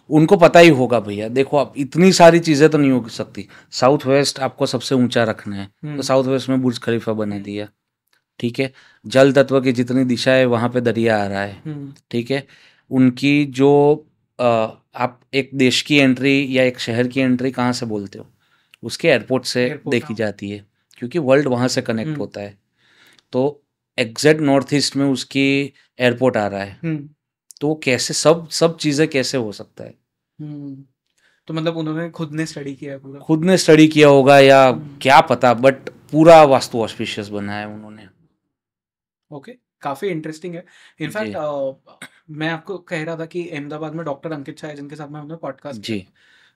उनको पता ही होगा भैया। देखो, आप इतनी सारी चीजें तो नहीं हो सकती। साउथ वेस्ट आपको सबसे ऊंचा रखना है, तो साउथ वेस्ट में बुर्ज खलीफा बना दिया। ठीक है, जल तत्व की जितनी दिशा है वहां पे दरिया आ रहा है। ठीक है, उनकी जो आप एक देश की एंट्री या एक शहर की एंट्री कहाँ से बोलते हो? उसके एयरपोर्ट से देखी जाती है, क्योंकि वर्ल्ड वहां से कनेक्ट होता है। तो एग्जैक्ट नॉर्थ ईस्ट में उसकी एयरपोर्ट आ रहा है, तो कैसे सब चीजें कैसे हो सकता है? तो मतलब उन्होंने खुद ने स्टडी किया है पूरा? खुद ने स्टडी किया होगा या क्या पता, बट पूरा वास्तु ऑस्पिशियस बनाया है उन्होंने। ओके, काफी इंटरेस्टिंग है। इनफैक्ट मैं आपको कह रहा था कि अहमदाबाद में डॉक्टर अंकित शाह जिनके साथ में हमने पॉडकास्ट किया,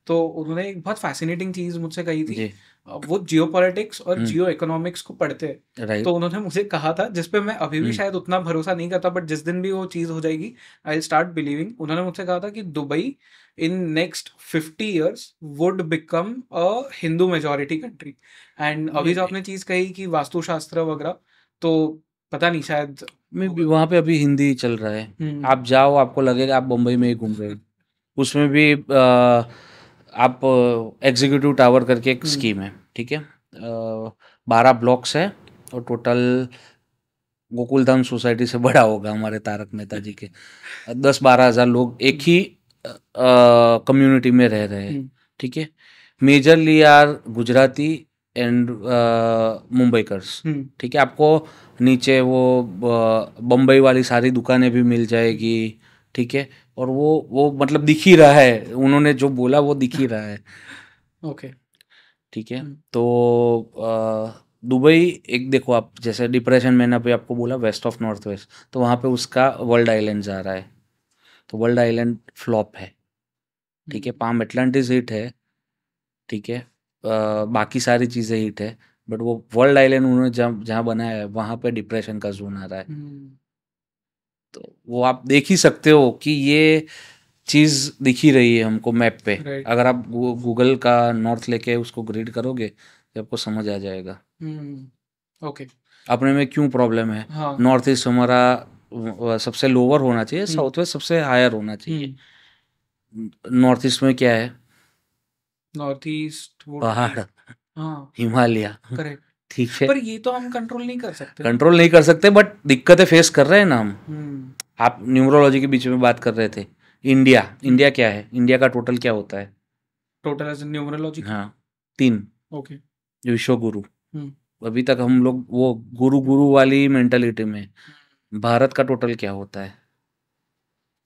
तो उन्होंने एक बहुत फैसिनेटिंग चीज मुझसे कही थी। वो जियोपॉलिटिक्स और जियो इकोनॉमिक्स को पढ़ते हैं। तो उन्होंने मुझे कहा था, जिसपे मैं अभी भी शायद उतना भरोसा नहीं करता, बट जिस दिन भी वो चीज हो जाएगी आई विल स्टार्ट बिलीविंग। उन्होंने मुझसे कहा था कि Dubai in next 50 years would become a Hindu majority country. And अभी जो आपने चीज कही कि वास्तुशास्त्र वगैरह, तो पता नहीं, शायद में भी वहाँ पे अभी हिंदी चल रहा है। आप जाओ, आपको लगेगा आप बम्बई में ही घूम रहे हो। उसमें भी आप एग्जीक्यूटिव टावर करके एक स्कीम है, ठीक है। 12 ब्लॉक्स है और टोटल गोकुलधाम सोसाइटी से बड़ा होगा हमारे तारक मेहता जी के। 10-12 हज़ार लोग एक ही कम्युनिटी में रह रहे हैं। ठीक है। Majorly are Gujarati and Mumbaikars. ठीक है। आपको नीचे वो बम्बई वाली सारी दुकानें भी मिल जाएगी। ठीक है। और वो मतलब दिख ही रहा है, उन्होंने जो बोला वो दिख ही रहा है। ओके। ठीक है। तो दुबई एक देखो, आप जैसे डिप्रेशन मैंने अभी आपको बोला वेस्ट ऑफ नॉर्थ वेस्ट, तो वहाँ पे उसका वर्ल्ड आइलैंड जा रहा है, तो वर्ल्ड आइलैंड फ्लॉप है। ठीक है। पाम एटलांटिस हिट है। ठीक है। बाकी सारी चीज़ें हिट है, बट वो वर्ल्ड आइलैंड उन्होंने जहाँ जहाँ बनाया है वहाँ पे डिप्रेशन का जोन आ रहा है। तो वो आप देख ही सकते हो कि ये चीज़ दिख ही रही है हमको मैप पे। Right. अगर आप गूगल का नॉर्थ लेके उसको ग्रिड करोगे तो आपको समझ आ जाएगा ओके। अपने में क्यों प्रॉब्लम है। हाँ। नॉर्थ ईस्ट हमारा सबसे लोअर होना चाहिए, साउथ वेस्ट सबसे हायर होना चाहिए। नॉर्थ ईस्ट में क्या है? नॉर्थ ईस्ट पहाड़, हाँ हिमालय। करेक्ट। ठीक है। पर ये तो हम कंट्रोल नहीं कर सकते ना। कंट्रोल नहीं कर सकते, बट दिक्कतें फेस कर रहे हैं ना हम। आप न्यूमरोलॉजी के बीच में बात कर रहे थे। इंडिया क्या है? इंडिया का टोटल क्या होता है? Total as numerology. हाँ, 3। ओके। विश्व गुरु। अभी तक हम लोग वो गुरु गुरु वाली मेंटालिटी में। भारत का टोटल क्या होता है?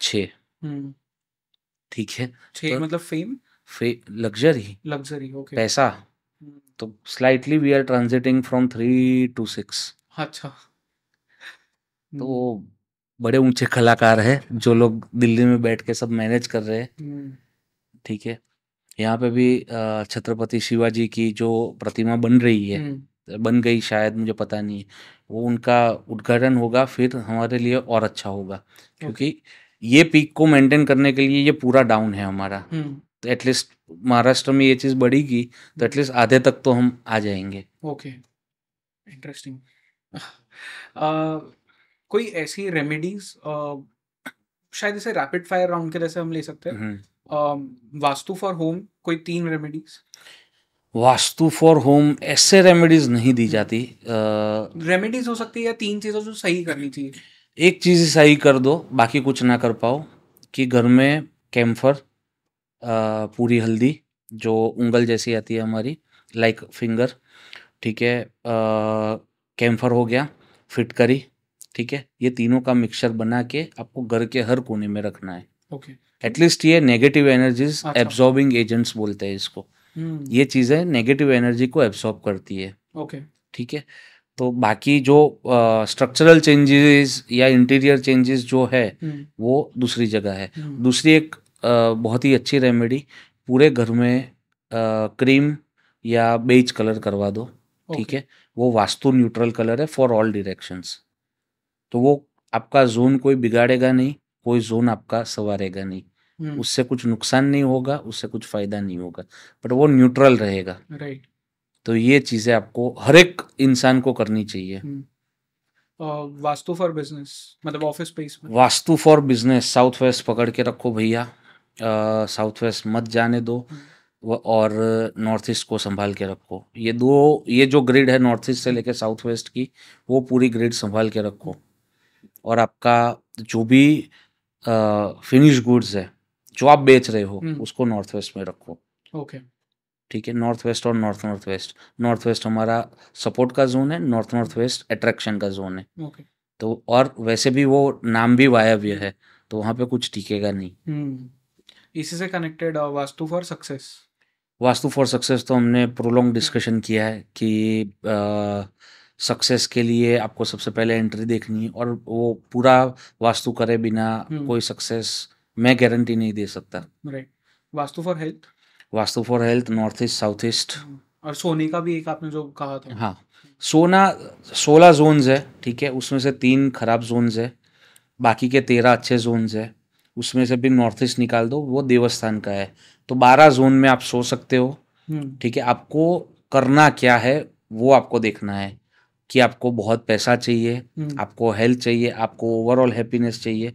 6। ठीक है। 6 मतलब फेम, लग्जरी, लग्जरी। ओके। पैसा। तो slightly we are transiting from 3 to 6। अच्छा। तो बड़े ऊंचे कलाकार हैं जो लोग दिल्ली में बैठ के सब मैनेज कर रहे हैं। ठीक है। यहाँ पे भी छत्रपति शिवाजी की जो प्रतिमा बन रही है, बन गई शायद, मुझे पता नहीं, वो उनका उद्घाटन होगा, फिर हमारे लिए और अच्छा होगा, क्योंकि ये पीक को मेंटेन करने के लिए ये पूरा डाउन है हमारा। तो एटलीस्ट महाराष्ट्र में ये चीज़ बढ़ेगी तो एटलीस्ट आधे तक तो हम आ जाएंगे। Okay, interesting. कोई ऐसी रेमेडीज शायद इसे रैपिड फायर राउंड के जैसे हम ले सकते हैं। वास्तु फॉर होम, कोई 3 रेमेडीज। वास्तु फॉर होम ऐसे रेमेडीज नहीं दी जाती। रेमेडीज हो सकती है या 3 चीज़ें जो सही करनी चाहिए। एक चीज़ सही कर दो, बाकी कुछ ना कर पाओ, कि घर में कैम्फर, पूरी हल्दी जो उंगल जैसी आती है हमारी, लाइक फिंगर। ठीक है। कैम्फर हो गया, फिटकरी। ठीक है। ये तीनों का मिक्सचर बना के आपको घर के हर कोने में रखना है। ओके। एटलीस्ट ये नेगेटिव एनर्जीज एब्जॉर्बिंग एजेंट्स बोलते हैं इसको। ये चीज़ें नेगेटिव एनर्जी को एब्जॉर्ब करती है। ओके। ठीक है। तो बाकी जो स्ट्रक्चरल चेंजेस या इंटीरियर चेंजेस जो है वो दूसरी जगह है। दूसरी एक बहुत ही अच्छी रेमेडी, पूरे घर में क्रीम या बेज कलर करवा दो। ठीक है। वो वास्तु न्यूट्रल कलर है फॉर ऑल डायरेक्शंस। तो वो आपका जोन कोई बिगाड़ेगा नहीं, कोई जोन आपका संवारेगा नहीं। उससे कुछ नुकसान नहीं होगा, उससे कुछ फायदा नहीं होगा, बट वो न्यूट्रल रहेगा। राइट। तो ये चीज़ें आपको हर एक इंसान को करनी चाहिए। वास्तु फॉर बिजनेस मतलब ऑफिस स्पेस में। Vastu for business south west पकड़ के रखो भैया। साउथ वेस्ट मत जाने दो, और नॉर्थ ईस्ट को संभाल के रखो। ये जो ग्रिड है नॉर्थ ईस्ट से लेके साउथ वेस्ट की, वो पूरी ग्रिड संभाल के रखो। और आपका जो भी फिनिश गुड्स है जो आप बेच रहे हो उसको नॉर्थ वेस्ट में रखो। ओके। ठीक है। नॉर्थ वेस्ट और नॉर्थ वेस्ट। नॉर्थ वेस्ट हमारा सपोर्ट का जोन है, नॉर्थ वेस्ट अट्रैक्शन का जोन है। ओके। तो और वैसे भी वो नाम भी वायव्य है, तो वहाँ पे कुछ टिकेगा नहीं। इसी से connected vastu for success. Vastu for success तो हमने प्रोलॉन्ग डिस्कशन किया है कि सक्सेस के लिए आपको सबसे पहले एंट्री देखनी है, और वो पूरा वास्तु करे बिना कोई सक्सेस मैं गारंटी नहीं दे सकता। Right. Vastu for health. Vastu for health north east south east. और सोने का भी एक आपने जो कहा था। हाँ, सोना 16 जोन्स है। ठीक है। उसमें से 3 खराब जोन्स है, बाकी के 13 अच्छे जोन्स है। उसमें से भी नॉर्थ ईस्ट निकाल दो, वो देवस्थान का है। तो 12 जोन में आप सो सकते हो। ठीक है। आपको करना क्या है वो आपको देखना है, कि आपको बहुत पैसा चाहिए, आपको हेल्थ चाहिए, आपको ओवरऑल हैप्पीनेस चाहिए।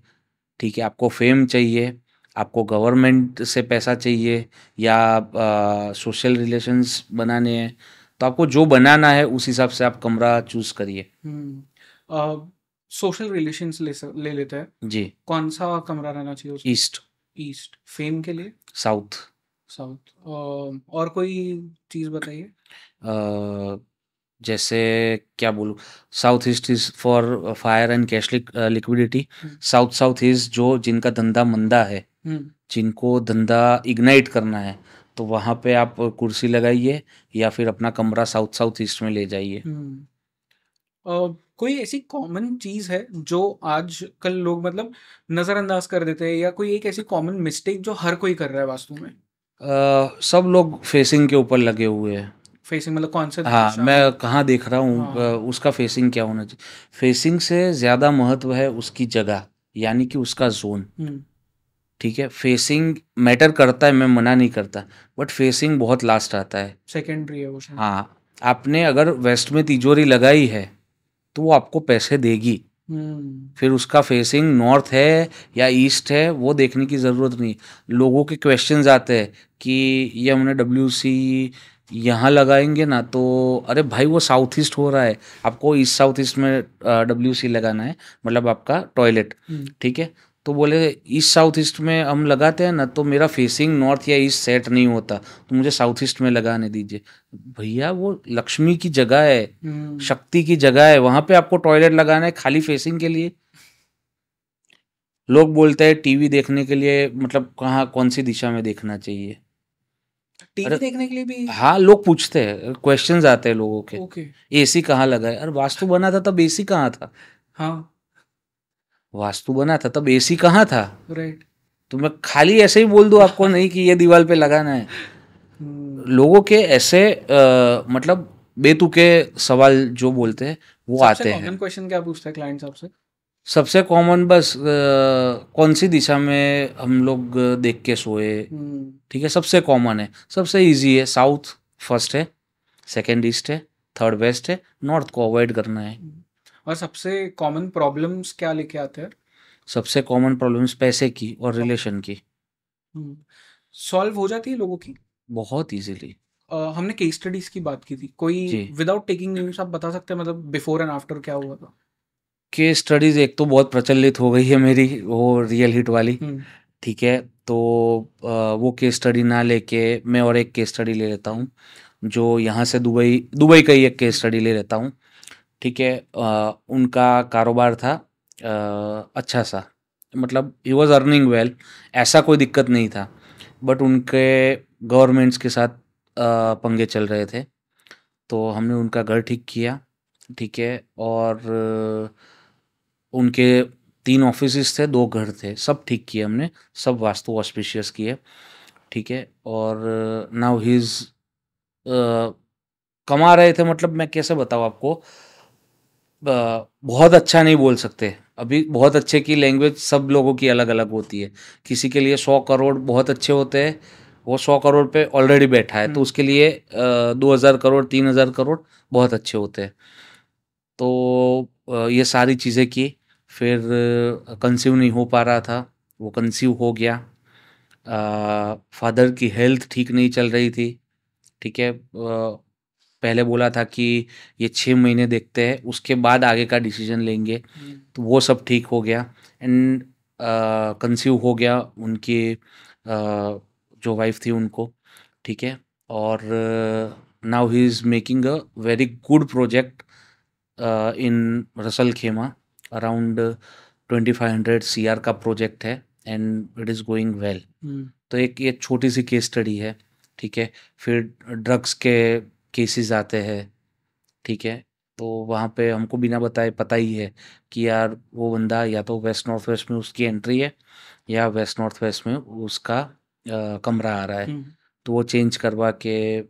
ठीक है। आपको फेम चाहिए, आपको गवर्नमेंट से पैसा चाहिए, या सोशल रिलेशंस बनाने हैं, तो आपको जो बनाना है उस हिसाब से आप कमरा चूज करिए। सोशल रिलेशंस ले लेते हैं। जी। कौन सा कमरा रहना चाहिए उसमें? ईस्ट। ईस्ट। फेम के लिए? साउथ। साउथ। और कोई चीज बताइए। जैसे क्या बोलूँ, south east is for fire and cash liquidity. South south east जो जिनका धंधा मंदा है, जिनको धंधा इग्नाइट करना है, तो वहाँ पे आप कुर्सी लगाइए या फिर अपना कमरा साउथ साउथ ईस्ट में ले जाइए। कोई ऐसी कॉमन चीज है जो आज कल लोग मतलब नजरअंदाज कर देते हैं, या कोई एक ऐसी कॉमन मिस्टेक जो हर कोई कर रहा है वास्तु में? सब लोग फेसिंग के ऊपर लगे हुए हैं। फेसिंग मतलब कौन से हाँ, दिशा में? मैं कहाँ देख रहा हूँ हाँ। उसका फेसिंग क्या होना चाहिए। फेसिंग से ज़्यादा महत्व है उसकी जगह, यानी कि उसका जोन। ठीक है, फेसिंग मैटर करता है, मैं मना नहीं करता, बट फेसिंग बहुत लास्ट आता है। सेकेंडरी है वो शायद। हाँ, आपने अगर वेस्ट में तिजोरी लगाई है तो वो आपको पैसे देगी। फिर उसका फेसिंग नॉर्थ है या ईस्ट है वो देखने की ज़रूरत नहीं। लोगों के क्वेश्चंस आते हैं कि ये हमने WC यहाँ लगाएंगे ना, तो अरे भाई वो साउथ ईस्ट हो रहा है, आपको ईस्ट साउथ ईस्ट में WC लगाना है, मतलब आपका टॉयलेट। ठीक है, तो बोले ईस्ट साउथ ईस्ट में हम लगाते हैं ना, तो मेरा फेसिंग नॉर्थ या ईस्ट सेट नहीं होता, तो मुझे साउथ ईस्ट में लगाने दीजिए। भैया वो लक्ष्मी की जगह है, शक्ति की जगह है, वहां पे आपको टॉयलेट लगाना है खाली फेसिंग के लिए? लोग बोलते हैं टीवी देखने के लिए, मतलब कहाँ कौन सी दिशा में देखना चाहिए? टीवी अरे देखने के लिए भी? हाँ, लोग पूछते हैं, क्वेश्चंस आते हैं लोगों के। ओके। एसी कहाँ लगा है? अरे वास्तु बना था तब एसी कहाँ था? हाँ। वास्तु बना था तब एसी कहाँ था? राइट। तो मैं खाली ऐसे ही बोल दूं आपको नहीं कि ये दीवार पे लगाना है? लोगों के ऐसे मतलब बेतुके सवाल जो बोलते हैं वो आते हैं। कॉमन क्वेश्चन क्या पूछता है क्लाइंट्स आपसे? सबसे कॉमन बस कौन सी दिशा में हम लोग देख के सोए। ठीक है, सबसे कॉमन है, सबसे इजी है, साउथ फर्स्ट है, सेकंड ईस्ट है, थर्ड वेस्ट है, नॉर्थ को अवॉइड करना है। और सबसे कॉमन प्रॉब्लम्स क्या लेके आते हैं? सबसे कॉमन प्रॉब्लम्स पैसे की और रिलेशन की। सॉल्व हो जाती है लोगों की बहुत इजीली। हमने केस स्टडीज की बात की थी, कोई जी। विदाउट टेकिंग नेम्स आप बता सकते हैं मतलब बिफोर एंड आफ्टर क्या हुआ था? केस स्टडीज एक तो बहुत प्रचलित हो गई है मेरी, वो रियल हिट वाली। ठीक है, तो वो केस स्टडी ना लेके मैं और एक केस स्टडी ले लेता हूँ, जो यहाँ से दुबई दुबई का ही एक केस स्टडी ले लेता हूँ। ठीक है, उनका कारोबार था अच्छा सा, मतलब ही वॉज अर्निंग वेल, ऐसा कोई दिक्कत नहीं था, बट उनके गवर्नमेंट्स के साथ पंगे चल रहे थे, तो हमने उनका घर ठीक किया। ठीक है, और उनके 3 ऑफिसेस थे, 2 घर थे, सब ठीक किए हमने, सब वास्तु ऑस्पिशियस किए। ठीक है, और नाउ ही इज कमा रहे थे, मतलब मैं कैसे बताऊँ आपको, बहुत अच्छा नहीं बोल सकते अभी, बहुत अच्छे की लैंग्वेज सब लोगों की अलग अलग होती है। किसी के लिए 100 करोड़ बहुत अच्छे होते हैं, वो 100 करोड़ पे ऑलरेडी बैठा है, तो उसके लिए 2000 करोड़ 3000 करोड़ बहुत अच्छे होते हैं। तो ये सारी चीज़ें की, फिर कंसीव नहीं हो पा रहा था, वो कंसीव हो गया। फादर की हेल्थ ठीक नहीं चल रही थी। ठीक है, पहले बोला था कि ये 6 महीने देखते हैं, उसके बाद आगे का डिसीजन लेंगे, तो वो सब ठीक हो गया, एंड कंसीव हो गया उनकी जो वाइफ थी उनको। ठीक है, और now he is making a very good project in Russell खेमा, अराउंड 2500 CR का प्रोजेक्ट है, and it is going well. तो एक ये छोटी सी केस स्टडी है। ठीक है, फिर ड्रग्स के केसेस आते हैं। ठीक है, तो वहाँ पे हमको बिना बताए पता ही है कि यार वो बंदा या तो वेस्ट नॉर्थ वेस्ट में उसकी एंट्री है, या वेस्ट नॉर्थ वेस्ट में उसका कमरा आ रहा है, तो वो चेंज करवा के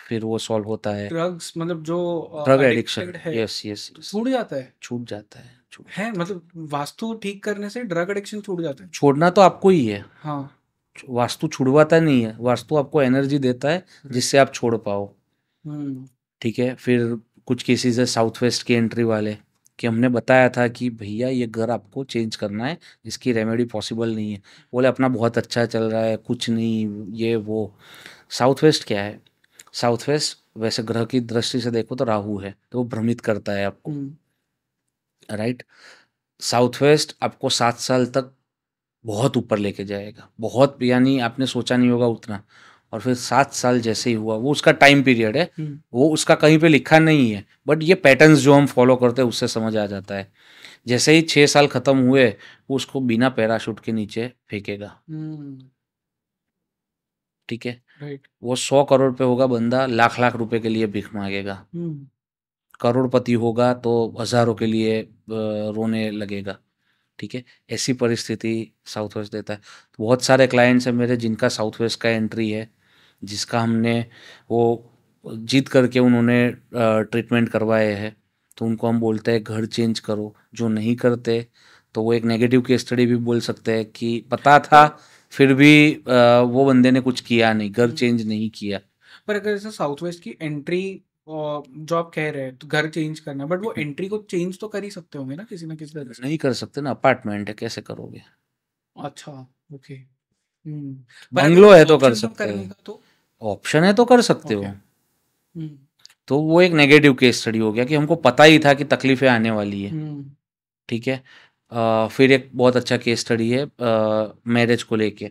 फिर वो सॉल्व होता है। ड्रग्स मतलब जो ड्रग एडिक्शन, एडिक्टेड है यस यस, तो छूट जाता है? छूट जाता है, है मतलब वास्तु ठीक करने से ड्रग एडिक्शन छूट जाता है? छोड़ना तो आपको ही है। हाँ। वास्तु छुड़वाता नहीं है, वास्तु आपको एनर्जी देता है जिससे आप छोड़ पाओ। ठीक है, फिर कुछ केसेस है साउथ वेस्ट की एंट्री वाले, कि हमने बताया था कि भैया ये घर आपको चेंज करना है, इसकी रेमेडी पॉसिबल नहीं है। बोले अपना बहुत अच्छा चल रहा है, कुछ नहीं ये वो। साउथ वेस्ट क्या है? साउथ वेस्ट वैसे ग्रह की दृष्टि से देखो तो राहु है, तो वो भ्रमित करता है आपको, राइट। साउथ वेस्ट आपको 7 साल तक बहुत ऊपर लेके जाएगा, बहुत, यानी आपने सोचा नहीं होगा उतना। और फिर 7 साल जैसे ही हुआ, वो उसका टाइम पीरियड है, वो उसका कहीं पे लिखा नहीं है, बट ये पैटर्न्स जो हम फॉलो करते हैं उससे समझ आ जाता है। जैसे ही 6 साल खत्म हुए, वो उसको बिना पैराशूट के नीचे फेंकेगा, ठीक है। राइट। वो 100 करोड़ पे होगा बंदा, लाख लाख रुपए के लिए भीख मांगेगा। करोड़पति होगा तो हजारों के लिए रोने लगेगा, ठीक है। ऐसी परिस्थिति साउथ वेस्ट देता है। तो बहुत सारे क्लाइंट्स हैं मेरे जिनका साउथ वेस्ट का एंट्री है, जिसका हमने वो जीत करके उन्होंने ट्रीटमेंट करवाए हैं, तो उनको हम बोलते हैं घर चेंज करो। जो नहीं करते तो वो एक नेगेटिव केस स्टडी भी बोल सकते हैं कि पता था फिर भी वो बंदे ने कुछ किया नहीं, घर चेंज नहीं किया। पर अगर जैसे साउथ वेस्ट की एंट्री जो आप कह रहे हैं तो घर चेंज करना, बट वो एंट्री को चेंज तो कर ही सकते होंगे ना किसी तरह से। नहीं कर सकते ना, अपार्टमेंट है, कैसे करोगे। अच्छा, ओके। पर अगर बंगलो है तो कर ऑप्शन सकते करने हो, का तो। ऑप्शन है तो कर सकते ओके। हो। तो वो एक नेगेटिव केस स्टडी हो गया कि हमको पता ही था कि तकलीफें आने वाली है, ठीक है। फिर एक बहुत अच्छा केस स्टडी है मैरिज को लेके।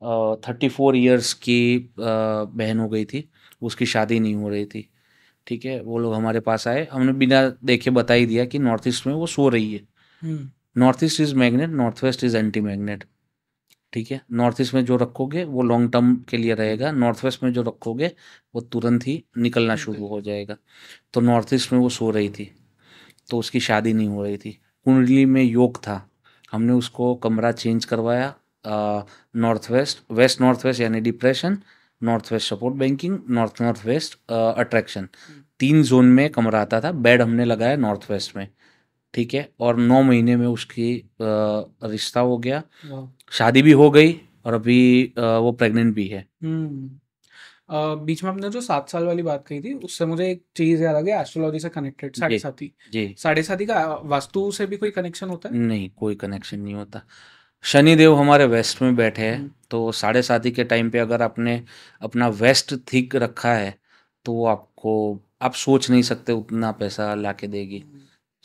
34 ईयर्स की बहन हो गई थी, उसकी शादी नहीं हो रही थी, ठीक है। वो लोग हमारे पास आए, हमने बिना देखे बता ही दिया कि नॉर्थ ईस्ट में वो सो रही है। North east is magnet, north west is anti magnet, ठीक है। नॉर्थ ईस्ट में जो रखोगे वो लॉन्ग टर्म के लिए रहेगा, नॉर्थ वेस्ट में जो रखोगे वो तुरंत ही निकलना शुरू हो जाएगा। तो नॉर्थ ईस्ट में वो सो रही थी, तो उसकी शादी नहीं हो रही थी, कुंडली में योग था। हमने उसको कमरा चेंज करवाया, north west, west north west यानी depression, north west support banking, north north west attraction, 3 zone में कमरा आता था। बेड हमने लगाया नॉर्थ वेस्ट में, ठीक है। और 9 महीने में उसकी रिश्ता हो गया, शादी भी हो गई, और अभी वो प्रेग्नेंट भी है। बीच में आपने जो 7 साल वाली बात कही थी उससे मुझे एक चीज याद आ गई, एस्ट्रोलॉजी से कनेक्टेड, साढ़े जी साथी। जी। साढ़े साथी का वास्तु से भी कोई कनेक्शन होता है? नहीं, कोई कनेक्शन नहीं होता। शनिदेव हमारे वेस्ट में बैठे हैं, तो 7.5 के टाइम पे अगर आपने अपना वेस्ट ठीक रखा है, तो वो आपको, आप सोच नहीं सकते उतना पैसा ला के देगी।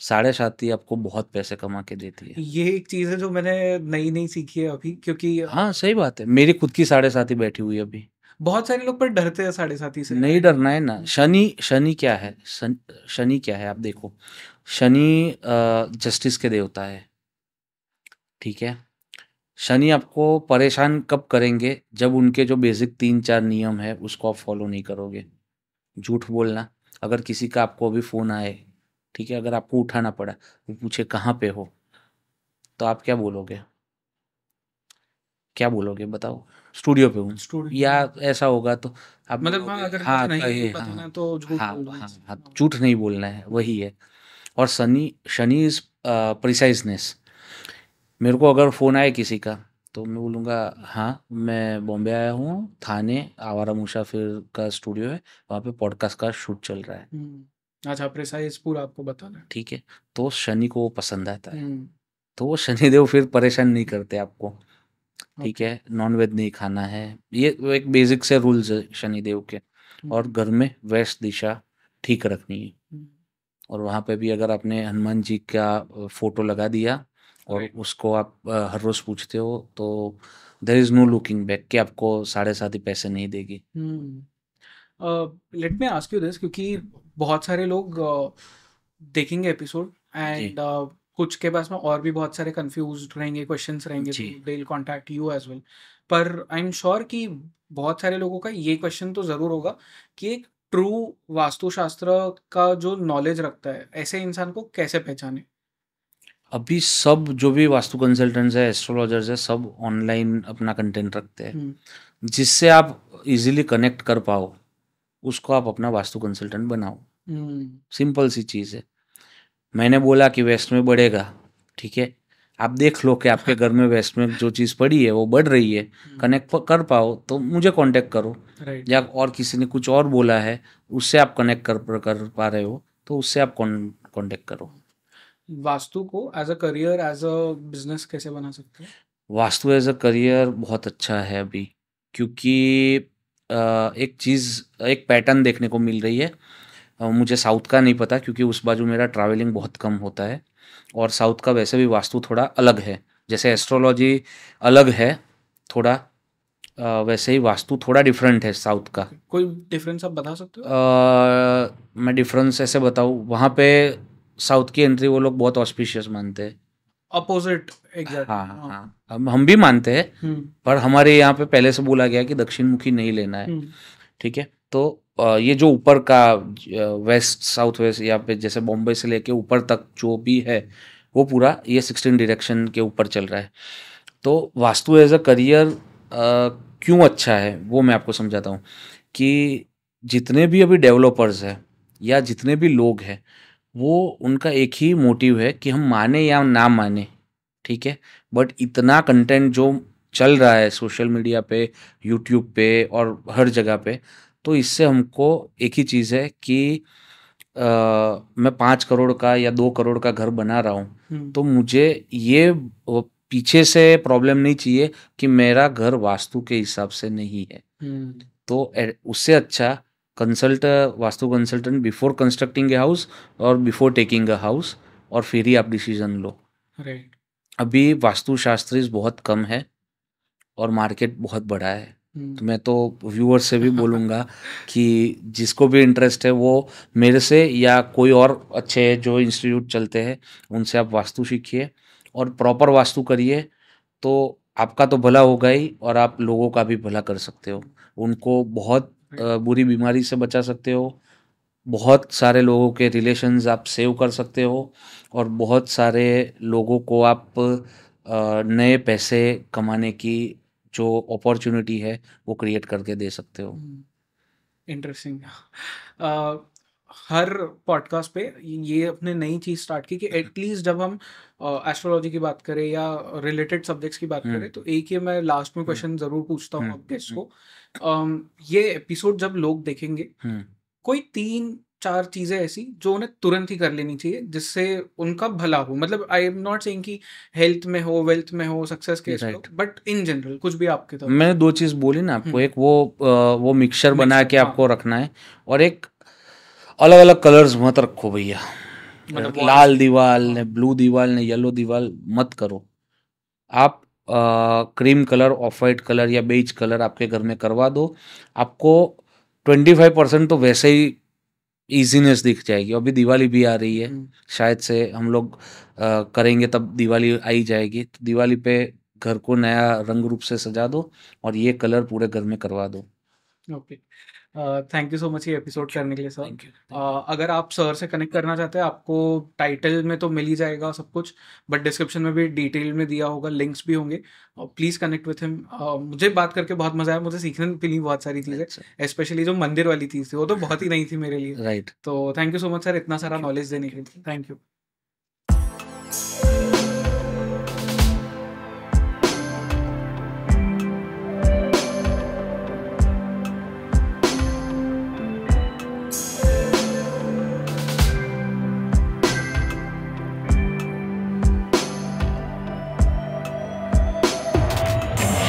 7.5 आपको बहुत पैसे कमा के देती है। ये एक चीज है जो मैंने नई नई सीखी है अभी, क्योंकि हाँ सही बात है, मेरी खुद की 7.5 बैठी हुई है अभी। बहुत सारे लोग पर डरते हैं साढ़े साथी से। नहीं डरना है ना। शनि, शनि क्या है, शनि क्या है आप देखो। शनि जस्टिस के देवता है, ठीक है। शनि आपको परेशान कब करेंगे, जब उनके जो बेसिक 3-4 नियम है उसको आप फॉलो नहीं करोगे। झूठ बोलना, अगर किसी का आपको अभी फ़ोन आए, ठीक है, अगर आपको उठाना पड़ा, वो पूछे कहाँ पे हो, तो आप क्या बोलोगे, क्या बोलोगे बताओ। स्टूडियो पे हूँ, स्टूडेंट। या ऐसा होगा तो आप मतलब हाँ, बोलोगे अगर मुझे हाँ नहीं कहिए, बताना हाँ तो झूठ हाँ बोल दूंगा। हाँ हाँ, झूठ नहीं बोलना है, वही है। और शनि, शनि इज प्रिसाइजनेस। मेरे को अगर फ़ोन आए किसी का, तो मैं बोलूँगा हाँ मैं बॉम्बे आया हूँ, थाने आवारा मुसाफिर का स्टूडियो है, वहाँ पे पॉडकास्ट का शूट चल रहा है, अच्छा, प्रिसाइज पूरा आपको बताना है। ठीक है। तो शनि को वो पसंद आता है, हम्म। तो वो शनिदेव फिर परेशान नहीं करते आपको, ठीक ओके। है। नॉनवेज नहीं खाना है, ये वो एक बेसिक से रूल्स है शनिदेव के। और घर में वेस्ट दिशा ठीक रखनी है। और वहाँ पे भी अगर आपने हनुमान जी का फोटो लगा दिया और उसको आप हर रोज पूछते हो, तो there is no looking back कि आपको 7.5 पैसे नहीं देगी। Let me ask you this, क्योंकि बहुत सारे लोग देखेंगे एपिसोड जी एंड कुछ के पास में और भी बहुत सारे कंफ्यूज रहेंगे, क्वेश्चंस रहेंगे, तो जी। They will contact you as well. पर आई एम श्योर कि बहुत सारे लोगों का ये क्वेश्चन तो ज़रूर होगा कि एक ट्रू वास्तुशास्त्र का जो नॉलेज रखता है ऐसे इंसान को कैसे पहचाने। अभी सब जो भी वास्तु कंसल्टेंट्स है, एस्ट्रोलॉजर्स है, सब ऑनलाइन अपना कंटेंट रखते हैं, जिससे आप इजीली कनेक्ट कर पाओ, उसको आप अपना वास्तु कंसल्टेंट बनाओ। सिंपल सी चीज़ है। मैंने बोला कि वेस्ट में बढ़ेगा, ठीक है। आप देख लो कि आपके घर में वेस्ट में जो चीज़ पड़ी है वो बढ़ रही है, कनेक्ट कर पाओ तो मुझे कांटेक्ट करो। राइट। या और किसी ने कुछ और बोला है, उससे आप कनेक्ट कर पा रहे हो, तो उससे आप कांटेक्ट करो। वास्तु को as a career, as a business कैसे बना सकते हैं? वास्तु एज अ करियर बहुत अच्छा है अभी, क्योंकि एक चीज़, एक पैटर्न देखने को मिल रही है। मुझे साउथ का नहीं पता क्योंकि उस बाजू मेरा ट्रैवलिंग बहुत कम होता है, और साउथ का वैसे भी वास्तु थोड़ा अलग है, जैसे एस्ट्रोलॉजी अलग है थोड़ा, वैसे ही वास्तु थोड़ा डिफरेंट है साउथ का। कोई डिफरेंस आप बता सकते हो? मैं डिफरेंस ऐसे बताऊँ, वहाँ पे साउथ की एंट्री वो लोग बहुत ऑस्पिशियस मानते हैं। Opposite exact. हाँ हाँ, हम भी मानते हैं, पर हमारे यहाँ पे पहले से बोला गया कि दक्षिण मुखी नहीं लेना है, ठीक है। तो ये जो ऊपर का वेस्ट साउथ वेस्ट यहाँ पे जैसे बॉम्बे से लेके ऊपर तक जो भी है वो पूरा ये 16 डायरेक्शन के ऊपर चल रहा है। तो वास्तु एज अ करियर क्यों अच्छा है वो मैं आपको समझाता हूँ कि जितने भी अभी डेवलपर्स हैं या जितने भी लोग हैं, वो उनका एक ही मोटिव है कि हम माने या ना माने, ठीक है, बट इतना कंटेंट जो चल रहा है सोशल मीडिया पे, यूट्यूब पे और हर जगह पे, तो इससे हमको एक ही चीज़ है कि मैं 5 करोड़ का या 2 करोड़ का घर बना रहा हूँ, तो मुझे ये पीछे से प्रॉब्लम नहीं चाहिए कि मेरा घर वास्तु के हिसाब से नहीं है। तो उससे अच्छा consult vastu consultant before constructing a house और बिफोर टेकिंग अ हाउस, और फिर ही आप डिसीजन लो। राइट। अभी वास्तुशास्त्री बहुत कम है और मार्केट बहुत बड़ा है। तो मैं तो व्यूअर्स से भी बोलूँगा कि जिसको भी इंटरेस्ट है वो मेरे से या कोई और अच्छे जो इंस्टीट्यूट चलते हैं उनसे आप वास्तु सीखिए और प्रॉपर वास्तु करिए, तो आपका तो भला होगा ही और आप लोगों का भी भला कर सकते हो। उनको बहुत बुरी बीमारी से बचा सकते हो, बहुत सारे लोगों के रिलेशंस आप सेव कर सकते हो, और बहुत सारे लोगों को आप नए पैसे कमाने की जो अपॉर्चुनिटी है वो क्रिएट करके दे सकते हो। इंटरेस्टिंग। हर पॉडकास्ट पे ये अपने नई चीज़ स्टार्ट की कि एटलीस्ट जब हम एस्ट्रोलॉजी की बात करें या रिलेटेड सब्जेक्ट्स की बात करें तो एक ये मैं लास्ट में क्वेश्चन ज़रूर पूछता हूँ अब गेस्ट को। ये एपिसोड जब लोग देखेंगे, कोई 3-4 चीज़ें ऐसी जो उन्हें तुरंत ही कर लेनी चाहिए जिससे उनका भला हो। मतलब आई एम नॉट सेइंग कि हेल्थ में हो, वेल्थ में हो, सक्सेस के हो, बट इन जनरल कुछ भी आपके तरफ। मैंने 2 चीज़ बोली ना आपको, एक वो मिक्सचर बना के आपको रखना है, और एक अलग अलग कलर्स मत रखो भैया। लाल दीवाल ने ब्लू दीवाल ने येलो दीवाल मत करो। आप cream colour, of white colour या बेज कलर आपके घर में करवा दो, आपको 25% तो वैसे ही ईजीनेस दिख जाएगी। अभी दिवाली भी आ रही है, शायद से हम लोग करेंगे तब दिवाली आई जाएगी, तो दिवाली पे घर को नया रंग रूप से सजा दो और ये कलर पूरे घर में करवा दो। Okay, thank you so much ये एपिसोड करने के लिए सर। Thank you. अगर आप सर से कनेक्ट करना चाहते हैं, आपको टाइटल में तो मिल ही जाएगा सब कुछ, बट डिस्क्रिप्शन में भी डिटेल में दिया होगा, लिंक्स भी होंगे, प्लीज़ कनेक्ट विथ हिम। मुझे बात करके बहुत मज़ा आया, मुझे सीखने मिली बहुत सारी चीज़ें, स्पेशली जो मंदिर वाली चीज़ थी वो तो बहुत ही नई थी मेरे लिए। राइट। तो thank you so much sir इतना सारा नॉलेज देने के लिए। Thank you.